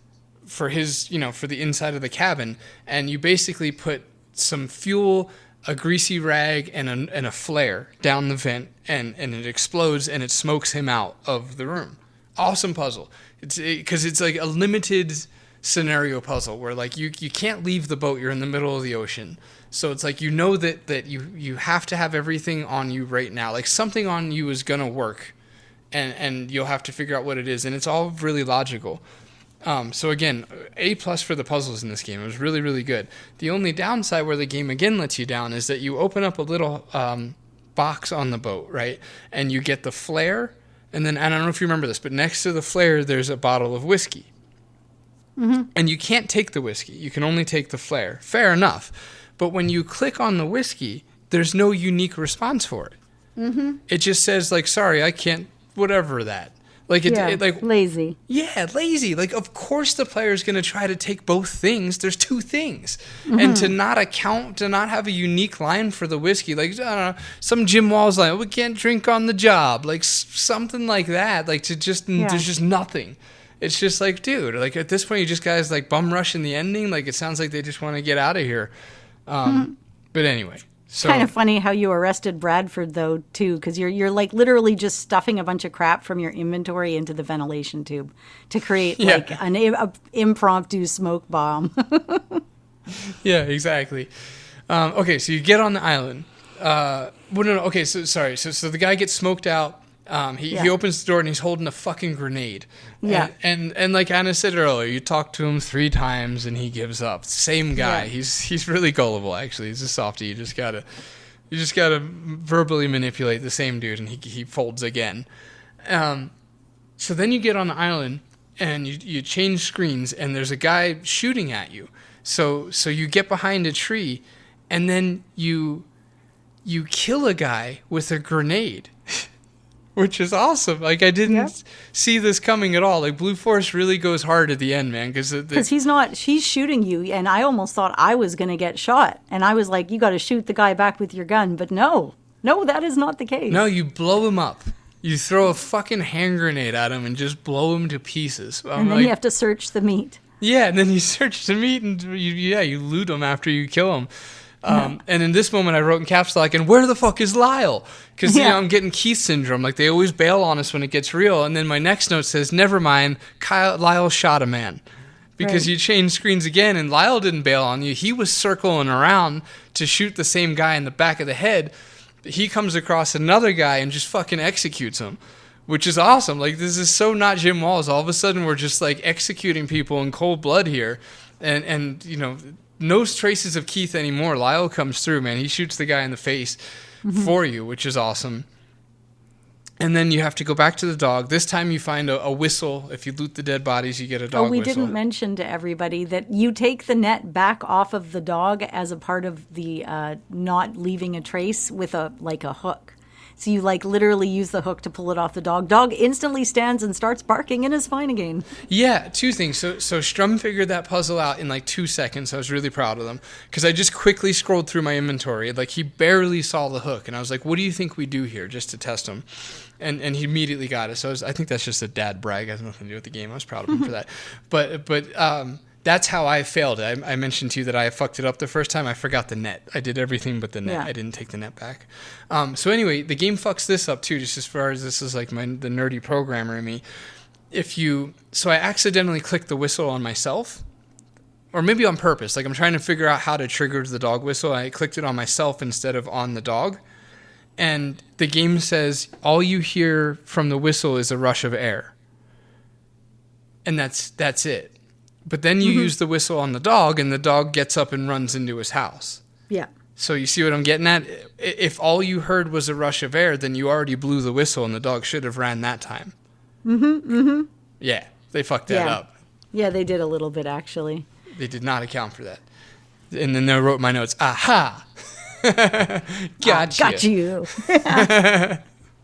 for his, for the inside of the cabin, and you basically put some fuel, a greasy rag, and a flare down the vent, and it explodes, and it smokes him out of the room. Awesome puzzle. Because it's like a limited scenario puzzle where, like, you can't leave the boat. You're in the middle of the ocean. So it's like, that you have to have everything on you right now. Like, something on you is going to work, and you'll have to figure out what it is. And it's all really logical. So again, A+ for the puzzles in this game. It was really, really good. The only downside where the game again lets you down is that you open up a little box on the boat, right? And you get the flare, and then, I don't know if you remember this, but next to the flare, there's a bottle of whiskey. And you can't take the whiskey. You can only take the flare. Fair enough. But when you click on the whiskey, there's no unique response for it. It just says, like, sorry, I can't, whatever that. Like, like lazy. Yeah, lazy. Like, of course the player's going to try to take both things. There's two things. And to not have a unique line for the whiskey, like, I don't know, some Jim Walls line, we can't drink on the job. Like, something like that. Like, there's just nothing. It's just like, dude, like, at this point, you just guys, like, bum rushing the ending. Like, it sounds like they just want to get out of here. But anyway. So, kind of funny how you arrested Bradford, though, too, because you're like literally just stuffing a bunch of crap from your inventory into the ventilation tube to create like an impromptu smoke bomb. Yeah, exactly. Okay, so you get on the island. Okay, so sorry. So the guy gets smoked out. He opens the door and he's holding a fucking grenade. Yeah. And like Anna said earlier, you talk to him 3 times and he gives up. Same guy. Yeah. He's really gullible, actually. He's a softie. You just gotta verbally manipulate the same dude and he folds again. So then you get on the island and you change screens and there's a guy shooting at you. So you get behind a tree and then you kill a guy with a grenade. Which is awesome. Like, I didn't see this coming at all. Like, Blue Force really goes hard at the end, man. Because she's shooting you, and I almost thought I was going to get shot. And I was like, you got to shoot the guy back with your gun. But no, that is not the case. No, you blow him up. You throw a fucking hand grenade at him and just blow him to pieces. And then you have to search the meat. Yeah, and then you search the meat and you loot him after you kill him. And in this moment, I wrote in caps lock, and where the fuck is Lyle? Because, I'm getting Keith syndrome. Like, they always bail on us when it gets real. And then my next note says, never mind, Lyle shot a man. Because you change screens again, and Lyle didn't bail on you. He was circling around to shoot the same guy in the back of the head. He comes across another guy and just fucking executes him, which is awesome. Like, this is so not Jim Walls. All of a sudden, we're just, like, executing people in cold blood here. And no traces of Keith anymore. Lyle comes through, man. He shoots the guy in the face for you, which is awesome. And then you have to go back to the dog. This time you find a whistle. If you loot the dead bodies, you get a dog whistle. We didn't mention to everybody that you take the net back off of the dog as a part of the not leaving a trace with a hook. So you literally use the hook to pull it off the dog. Dog instantly stands and starts barking and is fine again. Yeah, two things. So Strum figured that puzzle out in 2 seconds. I was really proud of them because I just quickly scrolled through my inventory. He barely saw the hook, and I was like, "What do you think we do here?" Just to test him, and he immediately got it. So I think that's just a dad brag. It has nothing to do with the game. I was proud of him for that. But that's how I failed. I mentioned to you that I fucked it up the first time. I forgot the net. I did everything but the net. Yeah. I didn't take the net back. So anyway, the game fucks this up too, just as far as this is the nerdy programmer in me. So I accidentally clicked the whistle on myself, or maybe on purpose. I'm trying to figure out how to trigger the dog whistle. I clicked it on myself instead of on the dog. And the game says, all you hear from the whistle is a rush of air. And that's it. But then you use the whistle on the dog, and the dog gets up and runs into his house. Yeah. So you see what I'm getting at? If all you heard was a rush of air, then you already blew the whistle, and the dog should have ran that time. Yeah, they fucked that up. Yeah, they did a little bit, actually. They did not account for that. And then I wrote my notes, aha! Got you.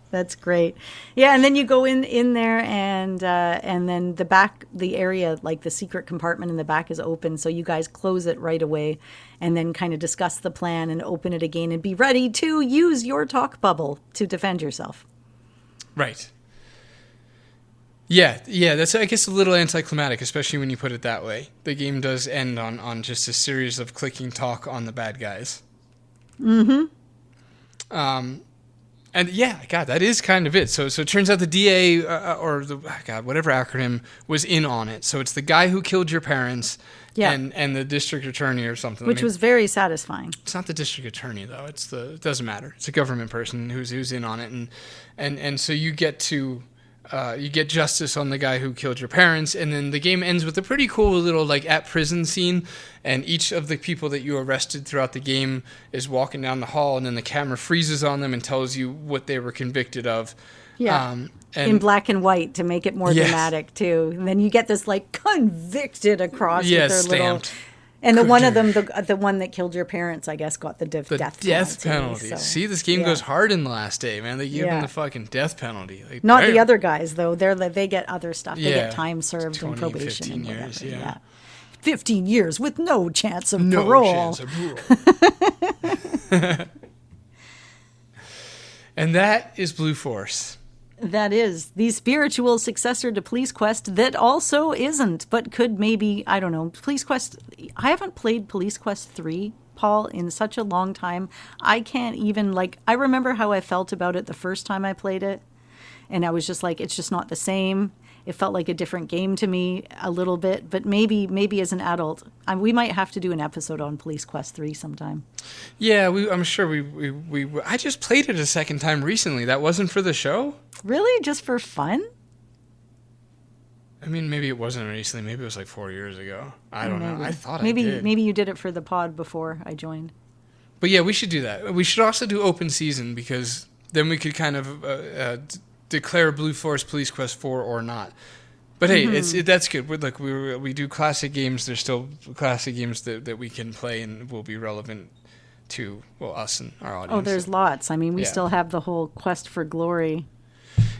That's great. Yeah, and then you go in there, and then the area, the secret compartment in the back is open, so you guys close it right away, and then kind of discuss the plan and open it again and be ready to use your talk bubble to defend yourself. Right. Yeah, that's, I guess, a little anticlimactic, especially when you put it that way. The game does end on just a series of clicking talk on the bad guys. And yeah, God, that is kind of it. So it turns out the DA or whatever acronym was in on it. So it's the guy who killed your parents and the district attorney or something. Which was very satisfying. It's not the district attorney though. It doesn't matter. It's a government person who's in on it, and so you get to. You get justice on the guy who killed your parents, and then the game ends with a pretty cool little at prison scene, and each of the people that you arrested throughout the game is walking down the hall, and then the camera freezes on them and tells you what they were convicted of. Yeah, in black and white to make it more dramatic too. And then you get this convicted across with their stamped. Little. And the one of them, the one that killed your parents, I guess, got the death penalty. So, see, this game goes hard in the last day, man. They give them the fucking death penalty. Not the other guys, though. They get other stuff. They get time served and probation. 15 years, yeah. 15 years with no chance of parole. And that is Blue Force. That is the spiritual successor to Police Quest that also isn't, but could maybe, I don't know, Police Quest. I haven't played Police Quest 3, Paul, in such a long time. I can't even, I remember how I felt about it the first time I played it, and I was just it's just not the same. It felt like a different game to me a little bit, but maybe as an adult, we might have to do an episode on Police Quest 3 sometime. Yeah, I'm sure we I just played it a second time recently. That wasn't for the show? Really? Just for fun? I mean, maybe it wasn't recently. Maybe it was 4 years ago. I don't know. I thought I did. Maybe you did it for the pod before I joined. But yeah, we should do that. We should also do open season, because then we could kind of declare Blue Force Police Quest 4 or not. But hey, that's good. We do classic games. There's still classic games that we can play and will be relevant to us and our audience. Oh, there's lots. I mean, we still have the whole Quest for Glory.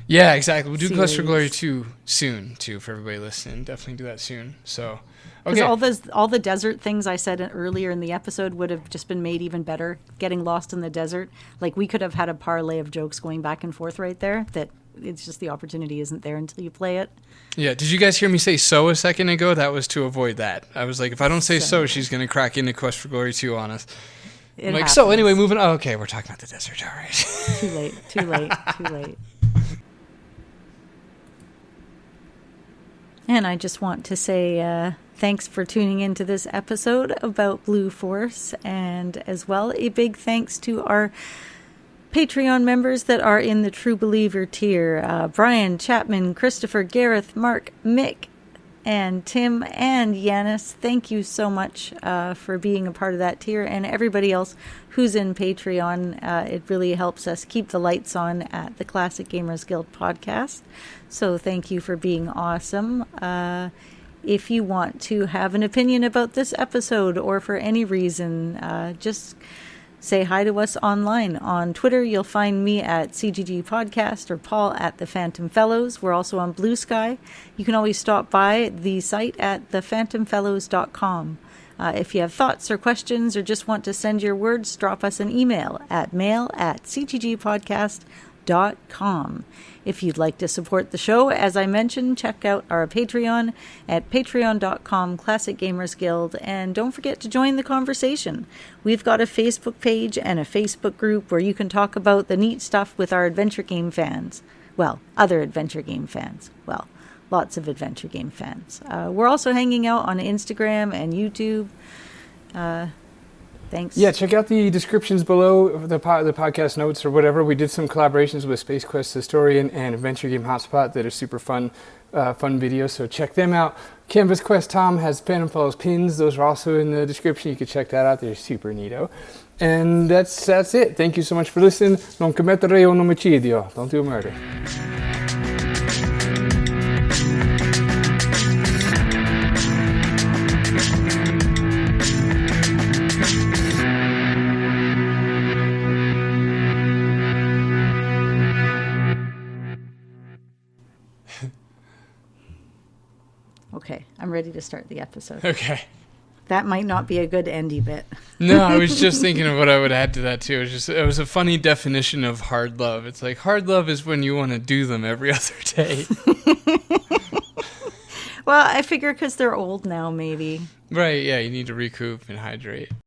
Yeah, exactly. We'll do Quest for Glory 2 soon, too, for everybody listening. Definitely do that soon. So, okay. Because all the desert things I said earlier in the episode would have just been made even better. Getting lost in the desert. We could have had a parlay of jokes going back and forth right there. That it's just the opportunity isn't there until you play it. Yeah. Did you guys hear me say so a second ago? That was to avoid that. I was like, if I don't say so she's going to crack into Quest for Glory 2 on us. It I'm like, happens. so anyway, moving on. Okay, we're talking about the desert. All right. Too late. And I just want to say thanks for tuning into this episode about Blue Force, and as well a big thanks to our Patreon members that are in the True Believer tier. Brian, Chapman, Christopher, Gareth, Mark, Mick, and Tim, and Yanis. Thank you so much for being a part of that tier, and everybody else who's in Patreon. It really helps us keep the lights on at the Classic Gamers Guild podcast. So thank you for being awesome. If you want to have an opinion about this episode or for any reason, just say hi to us online. On Twitter, you'll find me at CGG Podcast or Paul at The Phantom Fellows. We're also on Blue Sky. You can always stop by the site at thephantomfellows.com. If you have thoughts or questions or just want to send your words, drop us an email at mail@cggpodcast.com. If you'd like to support the show, as I mentioned, check out our Patreon at patreon.com Classic Gamers Guild, and don't forget to join the conversation. We've got a Facebook page and a Facebook group where you can talk about the neat stuff with our adventure game fans. Well, other adventure game fans. Well, lots of adventure game fans. We're also hanging out on Instagram and YouTube. Thanks. Yeah, check out the descriptions below the podcast notes or whatever. We did some collaborations with Space Quest Historian and Adventure Game Hotspot that are super fun videos, so check them out. Canvas Quest Tom has Phantom Fellows pins. Those are also in the description. You can check that out. They're super neato. And that's it. Thank you so much for listening. Non commettere un omicidio. Don't do a murder. Okay, I'm ready to start the episode. Okay. That might not be a good endy bit. No, I was just thinking of what I would add to that too. It was a funny definition of hard love. It's like hard love is when you want to do them every other day. Well, I figure because they're old now, maybe. Right, yeah, you need to recoup and hydrate.